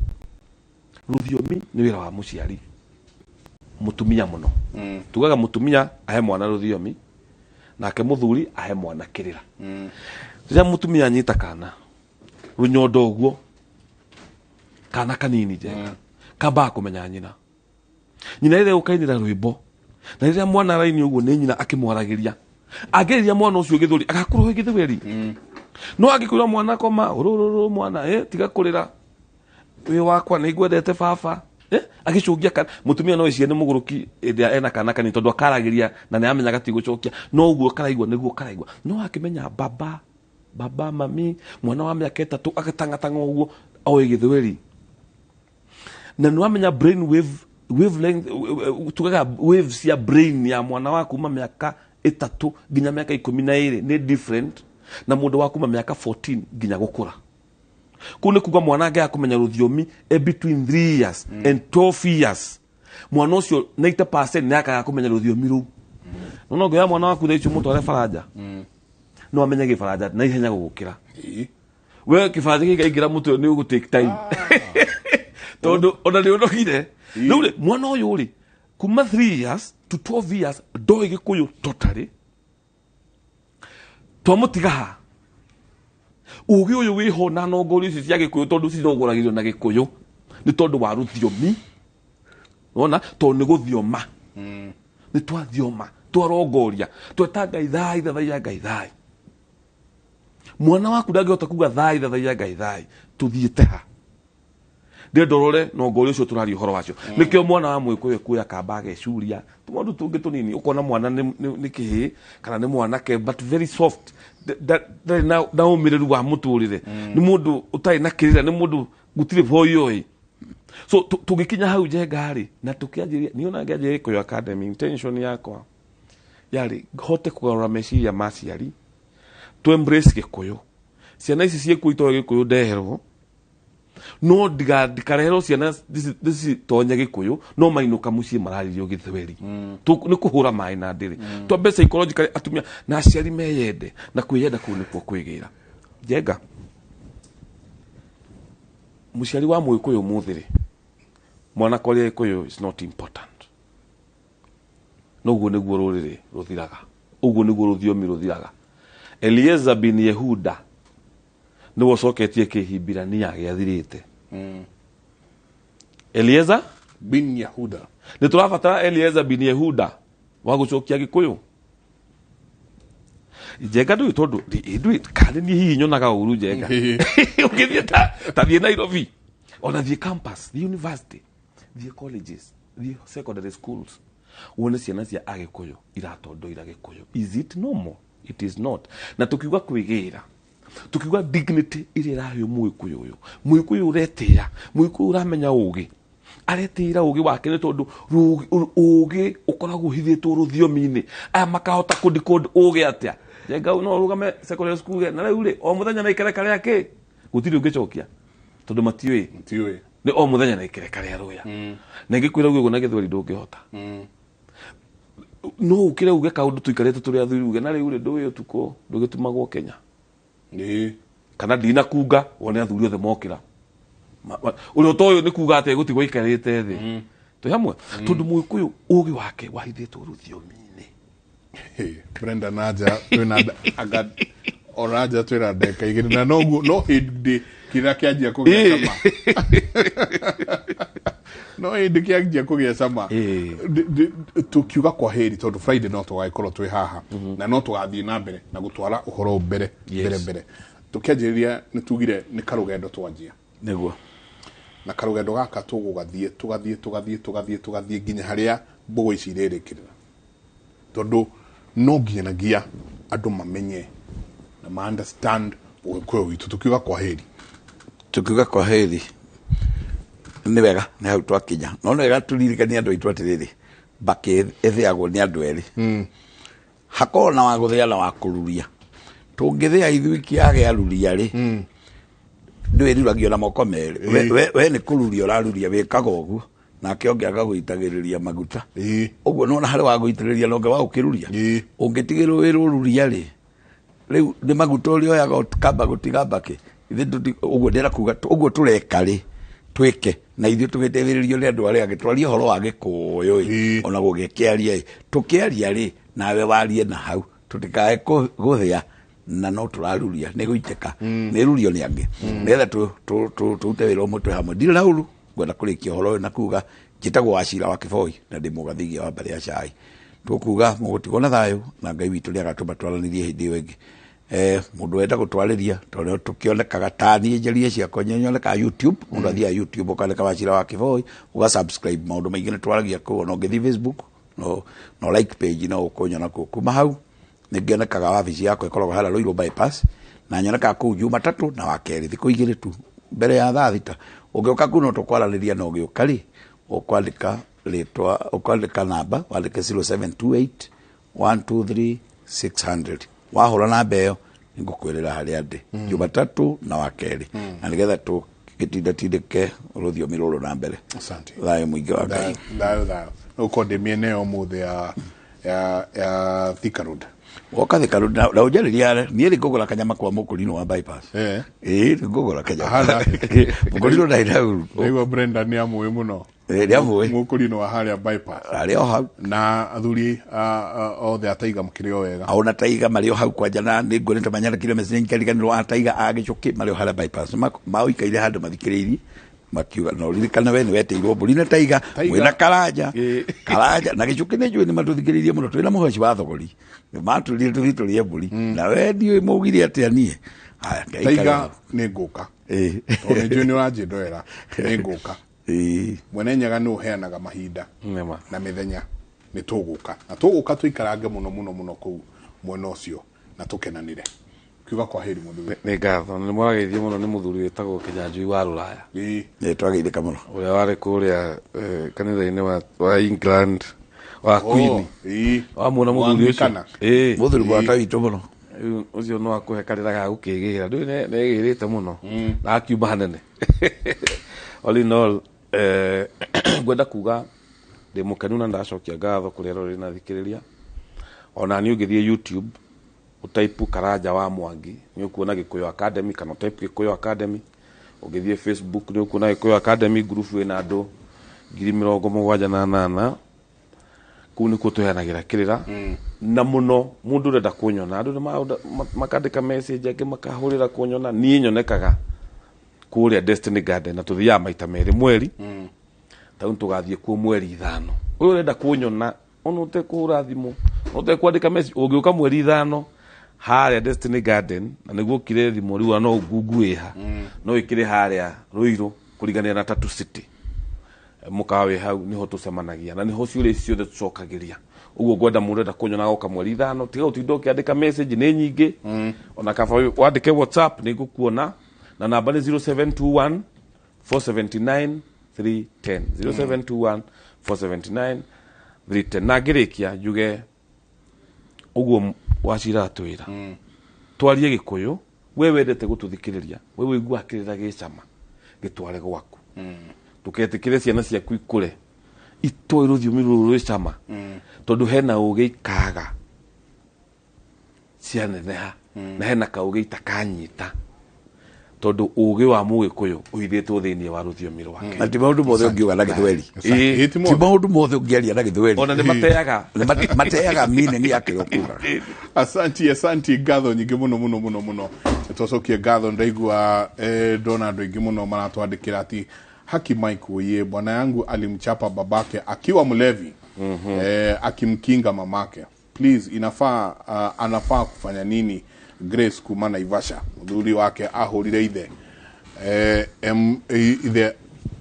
Speaker 4: rũthiomi nĩ wĩra wa mũciari mũtumia mũno tugaga mũtumia ahe mwana rũthiomi nake mũthuri ahe mwana kĩrĩra rĩrĩa mũtumia anyita kana rũnyondo ũguo kana kanini Njenga kamba kũmenya nyina rĩrĩa ũkainĩra rwĩmbo na rĩrĩa mwana araini ũguo nĩ nyina akĩmwaragĩria angĩrĩria mwana ũcio Gĩthweri agakorwo Gĩthweri no angĩkwĩra mwana koma rũrũ mwana tiga kũrĩra wĩ wakwa nĩ ngwendete baba agĩcũngia kana mũtumia no iciye nĩ mũgũrũki ĩrĩa ena kana kanini tondũ akaragĩria na nĩ amenya gatigũcokia no ũguo karaigua nĩguo karaigua no akĩmenya baba mami mwana wa mĩaka 3 agatangatanga ũguo oĩ Gĩthweri na nĩ wamenya brain wavelength tugaga waves cia brain ya mwana wa kuma mĩaka 3 nginya mĩaka 12 nĩ different na mũndũ wa kuma mĩaka 14 nginya gũkũra kune kuga mwana angĩ akumenya rũthiomi between 3 years and 12 years mwana ũcio 90% nĩ akaga kumenya rũthiomi rũu no ngoya mwana waku thaicio mũtware Faranja no amenye Gĩfaranja na ihenya gũgũkĩra we Kĩfaranja gĩkaingĩra mũtwe nĩ ũgũ take time tondũ ona nĩ ũnogire rĩu rĩ mwana ũyũ rĩ kuma 3 years to 12 years ndoĩ Gĩkũyũ totally twamũtigaha ũgĩ ũyũ wĩho na nongori ici cia Gĩkũyũ tondũ cinogoragĩrio na Gĩkũyũ nĩ tondũ wa rũthiomi wona tondũ nĩ gũthioma nĩ twathioma twarongoria tweta Ngai thai thathaia Ngai thai mwana waku ndangĩhota kuga thai thathaia Ngai thai tuthiĩte ha ndorore nongori ũcio tũraria ũhoro wacio nĩkĩo mwana wa Mũgĩkũyũ kuoya kamba ageciuria tũmaũndũ tũngĩ tũnini ũkona mwana nĩ kĩhĩ kana nĩ mwanake but very soft na ũmĩrĩru wa mũtũrĩre nĩ mũndũ ũtarĩ na kĩrĩra nĩ mũndũ gũtirĩ boyoi so tũgĩkinya hau Njenga rĩ na tũkĩanjĩrĩria niĩ ona ngĩanjĩrĩria Gĩkũyũ Academy intention yakwa yarĩ hote kũgarũra meciria ma aciari to embrace Gĩkũyũ ciana ici ciĩkuo itoĩ Gĩkũyũ ndeherwo no ndikareherwo ciana tonye Gĩkũyũ no mainũka mũciĩ mararĩrio Gĩthweri nĩ kũhũra maĩ na ndĩrĩ twambe psychologically atumia na aciari meyende na kwĩyenda kũu nĩkuo kwĩgĩra Njenga mũciari wa Mũgĩkũyũ mũthĩ rĩ mwana kũrĩa Gĩkũyũ is not important no ũguo nĩguo rũrĩrĩ rũthiraga ũguo nĩguo rũthiomi rũthiraga Eliezer bin Yehuda nĩ wocoketie Kĩhibirania gĩathirĩte Eliezer
Speaker 1: bin Yehuda
Speaker 4: nĩ tũrabatara Eliezer bin Yehuda wa gũcokia Gĩkũyũ Njenga ndũĩ tondũ ndũĩ kana niĩ hihi nyonaga ũru Njenga ũkĩthiĩ ta thiĩ Nairobi ona thiĩ campus the university thiĩ colleges thiĩ secondary schools wone ciana cia Agĩkũyũ iratondoira Gĩkũyũ is it normal it is not na tukiuga kwĩgĩra tukiuga dignity iria ĩraheo Mũgĩkũyũ ũyũ Mũgĩkũyũ ũretĩra Mũgĩkũyũ ũramenya ũgĩ aretĩra ũgĩ wake nĩ tondũ ũgĩ ũkoragwo hithĩtwo rũthiomi-inĩ aya makahota kũndikũndĩ ũgĩ atĩa Njenga no rũgame secondary school na rĩu rĩ o mũthenya na ikereka rĩake gũtirĩ ũngĩcokia tondũ matiũĩ nĩ o mũthenya na ikereka rĩa rũya na ingĩkwĩra ũguo na Gĩthweri ndũngĩhota no ũkĩre uge kaũndũ tũikarĩte tũrĩ athuri uge na rĩu rĩ ndũĩ ũtukũ ndũgĩtumagwo Kenya kana ndinakunga wone athuri othe mokĩra ũrĩa ũtoĩ nĩ kuga atĩ gũtigwo ikarĩte thĩ twĩ hamwe tondũ Mũgĩkũyũ ũgĩ wake wahithĩtwo rũthiomi-inĩ
Speaker 1: Brenda naja twĩna aga oraja twĩna ndeka igĩrĩ na no hĩndĩ kĩrĩa kĩanjia kũgĩa kama no ndikianjia kugia cama tukiuga kwa heri tondu Friday no tugaikorwo twi haha na no tugathie na mbere na gutwara uhoro mbere tukianjiriria ni tugire ni karugendo twanjia
Speaker 2: niguo
Speaker 1: na karugendo gaka tugathie nginya haria mbogo ici irerikirira tondu no nginyagia andu mamenye na ma understand Ugikuyu witu tukiuga kwa heri ni wega ni hau twakinya no wega turirikania andu aitu atiriri mbaki ethiagwo ni andu eri hakorwo na wa guthia na wa kururia tungithia ithui kiage aruria ri ndwiruragio na moko meri we ni kururia uraruria wikaga uguo nake onge agagwitagiriria maguta uguo no na hari wa gwitiriria no nge wa ukiruria ungitigirwo wirururia ri riu ni maguta uri oyaga utikamba gutigamba ki ithe uguo ndira kuga uguo tureka ri twike na ithuĩ tũgĩteithĩrĩrio nĩ andũ arĩa agĩtwaria ũhoro wa Gĩkũyũ ona gũgĩkĩaria tũkĩaria rĩ nawe warie na hau tũtikae gũthĩa na no tũraruria nĩ gũitĩka nĩ rurio nĩ angĩ nĩgetha tũrute wĩra ũmwe twĩ hamwe ndirĩ na ũru ngwenda kũrĩkia ũhoro ũyũ na kuga njĩtagwo Wachira wa Kĩboi na ndĩ mũgathigia wa Mbare ya Cai tũkuga mũgũtigwo na thayũ na Ngai witũ nĩ agatũma twaranĩrie hĩndĩ ĩyo ĩngĩ mundu wenda gutwarĩria tondu tukionekaga ta niĩ njerie ciakwa nyonekaga YouTube mundu athia YouTube ukandĩka Wachira wa Kĩboi ugasubscribe maundu maingĩ nĩ twaragia kũu no ngĩthi Facebook no like page no ukonyona kũu kuma hau nĩngĩonekaga wabici yakwa ĩkoragwo harĩa Ruiru bypass na nyonekaga kũu Jumatatu na Wakerĩ thikũ igĩrĩ tu mbere ya thaa thita ũngĩũka kũu no tũkwaranĩria na ũgĩũka rĩ ũkwandĩka rĩtwa ũkwandĩka namba wandĩke 0728 123 600 wahora namba ĩyo ngũkwĩrĩra harĩa ndĩ Jumatatu na Wakerĩ na nĩgetha tũgĩtindatindĩke rũthiomi rũrũ na mbere thayũ mũingĩ wa Ngai thayũ ũkondĩ mĩena ĩyo mũthĩ ya Thika Road
Speaker 2: woka Thika Road na ũnjarĩria niĩ nĩ ngũgũra kanyama kwa mũkũrinũ wa bypass nĩ ngũgũra kanyama mũkũrinũ ndairĩ ũru
Speaker 1: nĩguo Brenda nĩ amũĩ mũno mũkũrinũ wa harĩa bypass
Speaker 2: arĩ o hau
Speaker 1: na athuri othe ataiga mũkĩrĩ o wega
Speaker 2: ona taiga marĩ o hau kwanja na nĩ nguonete manyandĩkire message kariganĩrwo ataiga agĩcũkĩ marĩ o harĩa bypass maũikaire handũ mathikĩrĩirie makiuga no ririkana we nĩ weteirwo mbũri na taiga mwĩna karanja na gĩcũkĩ nĩ njũĩ nĩ matũthikĩrĩirie mũno twĩna mũheci wa thogori matũrire tũthiĩ tũrĩe mbũri na we ndiũĩ maugire atĩa niĩ
Speaker 1: taiga nĩ ngũka tondũ nĩ njũĩ nĩ ũranjĩndoera nĩ ngũka mwene nyaga nĩ ũheanaga mahinda na mĩthenya nĩ tũgũka na tũgũka tũikarange mũno kũu mwena ũcio na tũkenanĩre kiuga kwa heri mũthuri
Speaker 4: nĩ ngatho nĩ mwageithio mũno nĩ mũthuri wĩtagwo Kĩnyanjui wa Rũraya
Speaker 2: nĩ twageithĩka mũno
Speaker 4: ũrĩa warĩ kũrĩa kanitha-inĩ wa England wa Queen wamuona mũthuri ũcio
Speaker 2: mũthuri mwata witũ mũno
Speaker 4: ũcio no akũhe karĩra ga gũkĩgĩra ndũĩ nĩ egĩrĩte mũno na akiuma hanene all in all ngwenda kuga ndĩ mũkenu na ndacokia ngatho kũrĩ arĩa na thikĩrĩria ona niĩ ũngĩthiĩ YouTube utaipu Karanja wa Mwangi nĩ ũkuona Gĩkũyũ Academy kana utaipu Gĩkũyũ Academy ũngĩthiĩ Facebook nĩ ũkuona Gĩkũyũ Academy group ĩna andũ 78,000 kũu nĩkuo tũheanagĩra kĩrĩra na mũno mũndũ ũrenda kũnyona andũ nĩ makandĩka message angĩ makahũrĩra kũnyona niĩ nyonekaga kũrĩa Destiny Garden na tũthiaga maita merĩ mweri tau tũgathiĩ kuo mweri 5 ũyũ ũrenda kũnyona ona ũtekũhũra thimũ ũtekwandĩka message ũngĩũka mweri 5 harĩa Destiny Garden na nĩguo kire thimũ riu no ngunguĩha no ikire harĩa Ruiru kũringanĩra na Tatu City mũkawa hau niho tũcemanagia na niho ciũria ciothe tũcokagĩria ũguo ngwenda mũndũ enda kũnyona goka mweri 5 tiga ũtinda ũkĩandĩka message nĩ nyingĩ ona kaba wandĩke WhatsApp nĩ ngũkuona na namba nĩ 0721 479 310 0721 479 310 na ngĩrĩkia njuge ũguo Wachira atwĩra twarie Gĩkũyũ we wendete gũtũthikĩrĩria we wĩigua kĩrĩra gĩcama gĩtware gwaku tũketĩkĩre ciana ciaku ikũre itoĩ rũthiomi rũrũ rwĩcama tondũ hena ũgĩ ikaga cianeneha na hena kaũgĩ itakanyita tondu ugi wa Mũgĩkũyũ ũhithĩtwo thĩinĩ wa rũthiomi rwake
Speaker 2: na ti maũndũ mothe ũngiuga na Gĩthweri ti maũndũ mothe ũngĩaria na Gĩthweri
Speaker 4: ona nĩ
Speaker 2: mateaga meaning yake ũkuga
Speaker 1: asanti ngatho nyingĩ mũno tũcokie ngatho ndaigua ndona andũ aingĩ mũno maratwandĩkĩra ati haki Mike Oye, bwana yangu alimchapa babake akiwa mlevi. Akimkinga mamake. Please, anafaa kufanya nini Grace kuma Naivasha? Mudhuri wake ahurire ithe. Ithe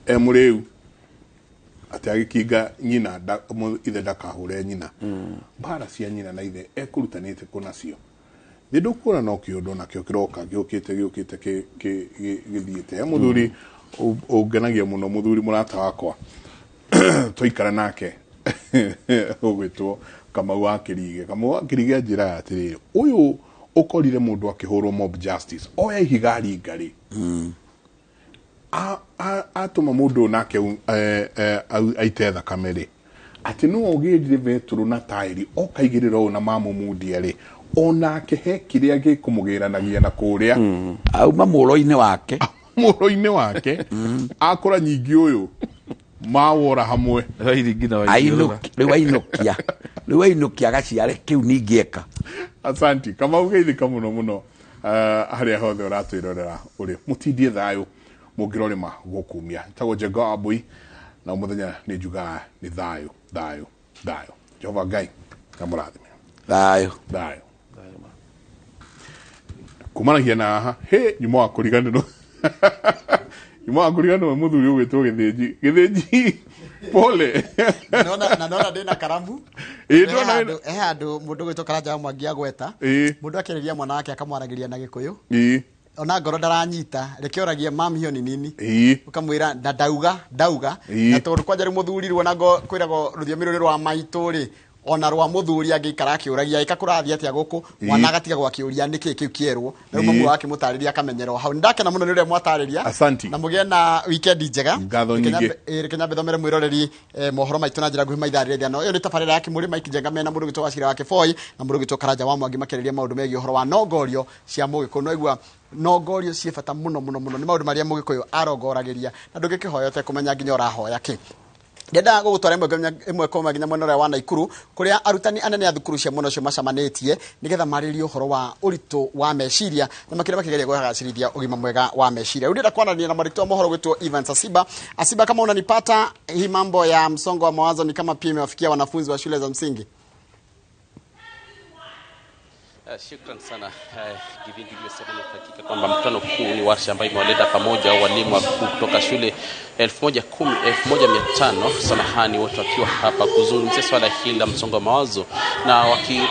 Speaker 1: emureu atiagikinga nyina ithe dakahure nyina. Bara cia nyina na ithe ekurutanite kunacio. Ndukura no kiundo na kio kiroka giukite githiite. Mudhuri ugenagia muno muthuri murata wakwa. Toikara nake. Ogwitwo Kamau wa Kirige njira atiriri uyu ukorire mundu akihurwo mob justice oya higari ngari atuma mundu nake aite thakame ati no ogirire veturu na tairi okaigirira na mamu mudiere onake he kiria gikumugiranagia na kuria
Speaker 2: auma
Speaker 1: muroine wake akora nyingi uyu mawora hamwe
Speaker 2: Riwainukia gaciare kiu ningieka.
Speaker 1: Asanti kama ugeithika muno haria hothe uratwirorera uri mutindie thayo mungirorema gukumia tago Jego Abui na muthenya ni juga ni thayo Jehova Ngai kamurathime
Speaker 2: thayo
Speaker 1: kumanagia na ha nyuma wa kuriganiro muthuri ugwitwo githinji pole
Speaker 10: naona ndina karamu handu mundu gwitwo Karanja Mwangi agweta mundu akiriria mwana wake akamwaragiria na Gikuyu ona ngoro ndaranyita rekioragia mam hiyo ni nini ukamwira ndauga na tondu kwanja ri muthurirwo na ngo kwirago ruthiami ruri rwa maituri ona rwa muthuri angikara akiuragia ikakurathia atia guku mwana agatiga gwakiuria niki kiu kierwo na mamu wake mutariria akamenyero hau ndakena muno ni ure mwatariria na mugie na weekend njega Kenya bethomere mwiroreri mohoro maitu na njira guhima itharire thiano iyo ni tabarira yake muri Mike Njenga mena mundu gitwa wacira wake Foi na mundu gitwa Karanja wa Mwangi makiriria maundu megi horo wa nongorio cia mugiko no igwa nongorio cie bata muno ni maundu maria mugiko arongoragiria na ndungikihoyote kumenya nginya urahoya ki Ndenda gugutwara imwe koma nginya mwena wa Naikuru kuria arutani anene a thukuru cia mwena cio macamanetie nigetha maririe uhoro wa uritu wa meciria na makigeria guhagacirithia ugima mwega wa meciria. Urida kwanania na marito mohoro gwitwo Evans Asiba kama unanipata hii mambo ya msongo wa mawazo ni kama pia imewafikia wanafunzi wa shule za msingi.
Speaker 11: Shukran sana Giving USA hakika kwamba mkutano huu ni warsha ambayo imewaleta pamoja walimu wakuu kutoka shule 1500 samahani wote wakiwa hapa kuzungumzia swala hili la msongo wa mawazo na wakiwa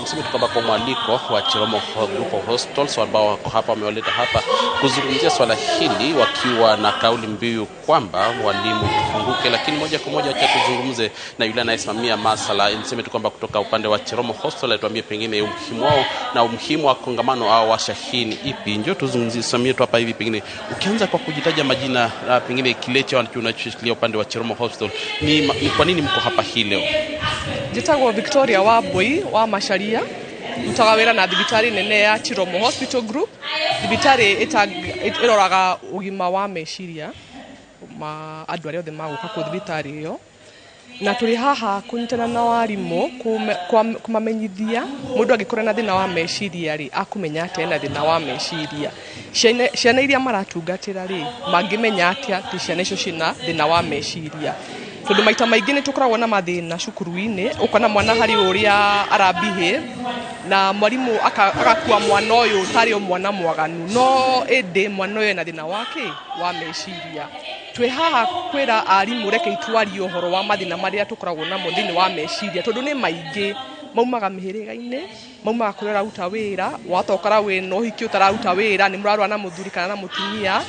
Speaker 11: kusema kwamba kwa mwaliko wa Chiromo Group of Hostels ambao wako hapa wamewaleta hapa kuzungumzia swala hili wakiwa na kauli mbiu kwamba walimu tufunguke, lakini moja kwa moja acha tuzungumze na yule anayesimamia masala niseme tu kwamba kutoka upande wa Chiromo Hostel atuambie pengine umuhimu wao na umuhimu wa kongamano au washa hii ni ipi. Njoo tuzungumzie samia tu hapa hivi pengine ukianza kwa kujitaja majina pengine kilecha wanachoshikilia upande wa Chiromo Hospital ni kwa nini mko hapa hii leo?
Speaker 12: Jitagwo Victoria Wabui wa Masharia mutagawira na thibitari nene ya Chiromo Hospital Group. Thibitari iroraga ugima wa meciria andu aria othe maguka ku thibitari iyo na tuli haha kunyitana na warimu kumamenyithia mundu angikora na thina wa meciria ri akumenya atia na thina wa meciria ciana iria maratungatira ri mangimenya atia ti ciana icio cina thina wa meciria tondu maita maingi ni tukoragwo na mathina cukuru-ini ukona mwana hari uria arabihe na mwarimu akakua mwana uyu tari mwana mwaganu no ende mwana uyu na thina wake wa meciria twe haha kwira arimu reke itwari uhoro wa mathina maria tukoragwo na muthini wa meciria tondu ni maingi maumaga mihiriga-ini maumaga kurera uta wira watokora we no hiki utararuta wira ni murarwa na muthuri kana na mutumia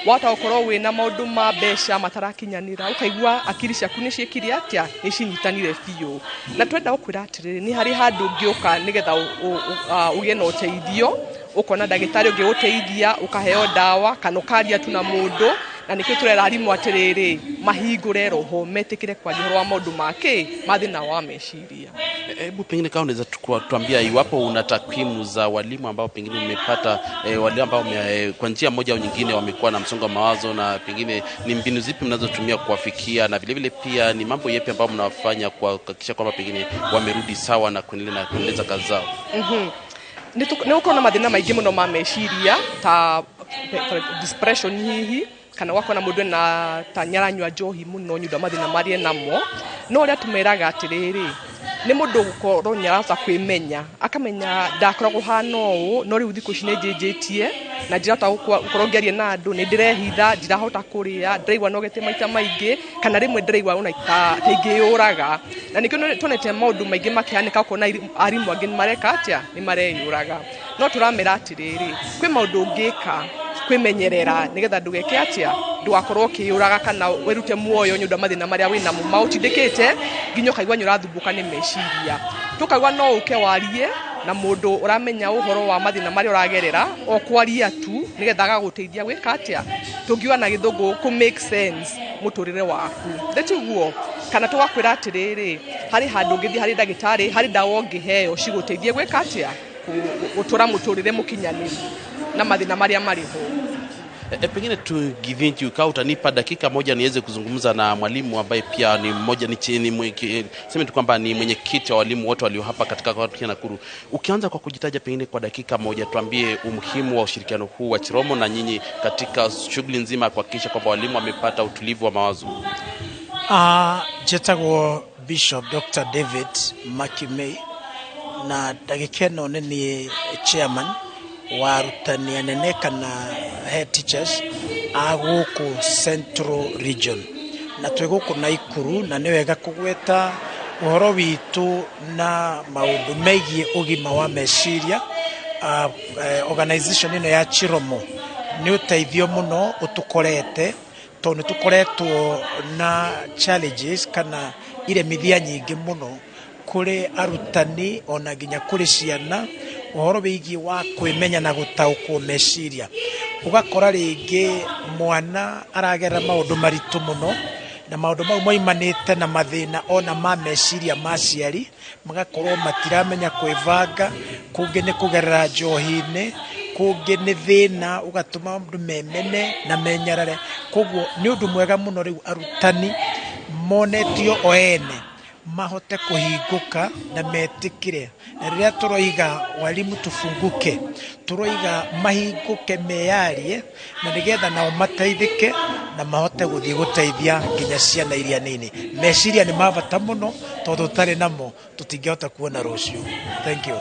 Speaker 12: watakorwo we na maundu ma besha matarakinyanira ukaigua akiri ciaku ni ciekiri atia ni cinyitanire biu na twenda gukwira atiriri ni hari handu ngioka nigetha ugie na uteithio ukona ndagitari ungiuteithia ukaheo dawa kana ukaria tu na mundu na nikio turera arimu atiriri mahingure roho metikire kwa jihoro wa maundu make mathina wa meciria.
Speaker 11: Hebu pengine kama unaweza tuambia iwapo una takwimu za walimu ambao pengine umepata walimu ambao kwa njia moja au nyingine wamekuwa na msongo wa mawazo na pengine ni mbinu zipi mnazotumia kuwafikia na vile vile pia ni mambo yapi ambayo mnafanya kuhakikisha kwamba pengine wamerudi sawa na kuendeleza kazi zao? Ni uko na mathina maingi muno ma meciria ta depression hihi
Speaker 12: kana wakona mundu na tanyaranywa njohi muno nyundo mathina marie namo no ria tumeraga atiriri ni mundu gukorwo nyarasa kwimenya akamenya ndakoragwo hana uu no riu thiku cine njenjetie na ndirahota gukorwo ngiaria na andu ni ndirehitha ndirahota kuria ndiraigua nogete maita maingi kana rimwe ndiraigua ona ingiyuraga na nikio tonete maundu maingi makihanika kona arimu angi mareka atia ni mareyuraga no turamera atiriri kwi maundu ngika kwimenyerera nigetha ndugeke atia ndugakorwo kiuraga kana werute muoyo nyundo mathina maria wina mu mautindikite nginyo kaigwa nyurathumbuka ni meciria tukaigwa no uke warie na mundu uramenya uhoro wa mathina maria uragerera o kwaria tu nigetha agaguteithia gwika atia tungiwa na githungu ku make sense muturire waku ndetiguo kana tugakwira atiriri hari handu ngithi hari ndagitari hari ndawa ngiheo ciguteithie gwika atia gutura muturire mukinyaniru na mathina maria mariho.
Speaker 11: Pengine tu Githinji ukao utanipa dakika moja niweze kuzungumza na mwalimu ambaye pia ni mmoja ni sema tu kwamba ni mwenyekiti wa walimu wote walio hapa katika kaunti ya Nakuru. Ukianza kwa kujitaja pengine kwa dakika moja, tuambie umuhimu wa ushirikiano huu wa Chiromo na nyinyi katika shughuli nzima kuhakikisha kwamba walimu wamepata utulivu wa mawazo.
Speaker 13: Jetagwo Bishop Dr. David Makimei na dagikeno ni chairman wa arutani anene kana head teachers aguku Central Region na tweguku Naikuru na niwega kugweta uhoro witu na maundu megie ugima wa meciria. Organization ino ya Chiromo ni uteithio muno utukorete tondu tukoretwo na challenges kana ile mithia nyingi muno kuri arutani ona ginya kuri ciana uhoro wigi wa kwimenya na gutaukwo meciria ugakora ringi mwana aragera maundu maritu muno na maundu mau moimanite na mathina ona ma meciria maciari magakorwo matiramenya kwivanga kungi ni kugerera njohine kungi ni thina ugatuma mundu memene na menyarare koguo ni undu mwega muno riu arutani monetio oene mahote kuhinguka na metikire na riria turoiga walimu tufunguke turoiga mahinguke meyarie na nigetha nao mateithike na mahote guthii guteithia nginya ciana iria nini. Meciria ni mabata muno tondu tari namo tutingehota kuona rucio. Thank you.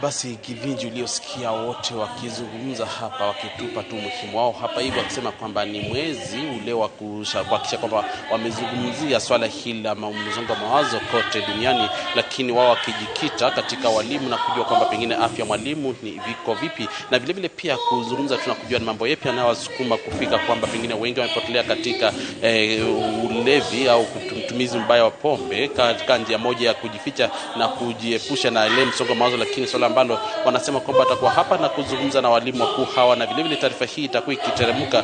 Speaker 11: Basi Githinji uliosikia wote wakizungumza hapa wakitupa tu muhimu wao hapa hivi wakisema kwamba ni mwezi ule wa kuhakikisha kwamba wamezungumzia swala hili la msongo wa mawazo kote duniani, lakini wao wakijikita katika walimu na kujua kwamba pengine afya mwalimu ni viko vipi, na vile vile pia kuzungumza tunakujua ni mambo yapi yanayowasukuma kufika kwamba pengine wengi wamepotelea katika ulevi au utumizi mbaya wa pombe katika njia moja ya kujificha na kujiepusha na ile msongo wa mawazo. Lakini swala ambalo wanasema kwamba atakuwa hapa na kuzungumza na walimu wakuu hawa, na vile vile taarifa hii itakuwa ikiteremka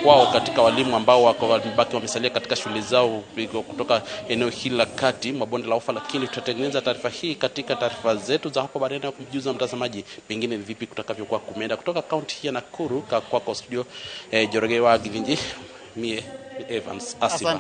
Speaker 11: kwao katika walimu ambao wako wamebaki wamesalia katika shule zao kutoka eneo hili la kati mwa bonde la Ufa. Lakini tutatengeneza taarifa hii katika taarifa zetu za hapo baadaye na kumjuza mtazamaji pengine ni vipi kutakavyokuwa kumeenda. Kutoka kaunti ya Nakuru kwa studio Jorge wa Githinji, mie Evans Asiba.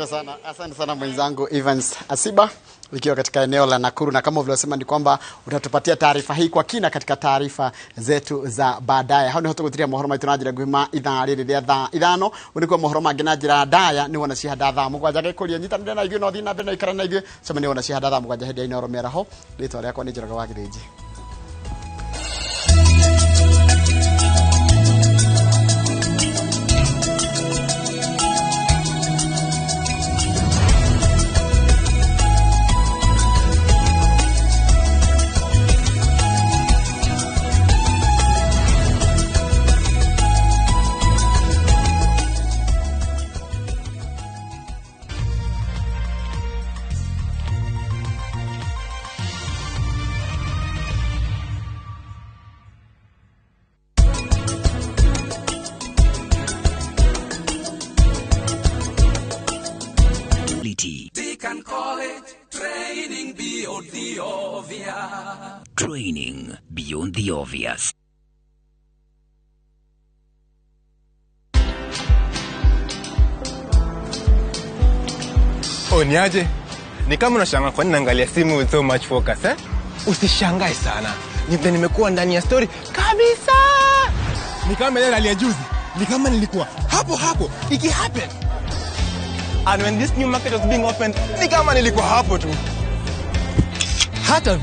Speaker 10: Asante sana mwenzangu Evans Asiba likiwa katika eneo la Nakuru, na kama ulivyosema ni kwamba utatupatia taarifa hii kwa kina katika taarifa zetu za baadaye. Hao ni hotogutiria mohoro maitu na njira gwima ithaa riri ria thaa ithano unikuwa mohoro mangi na njira ndaya ni wona cihanda thaa mugwanja gikuria nyitanire na ithuĩ no thina mbere na ikara na ithuĩ cema ni wona cihanda thaa mugwanja hindi ino romera ho ritwa riakwa ni Njoroge wa Githinji.
Speaker 14: They can call it training beyond the obvious. Training beyond the obvious.
Speaker 15: Oh, niaje? Ni kama unashangaa kwa nini naangalia simu with so much focus, eh? Usishangae sana. Nimekuwa ndani ya story kabisa. Ni kama ile ya juzi. Ni kama nilikuwa hapo hapo iki happen. And when this new market was being opened, ni kama nilikuwa hapo tu. Hata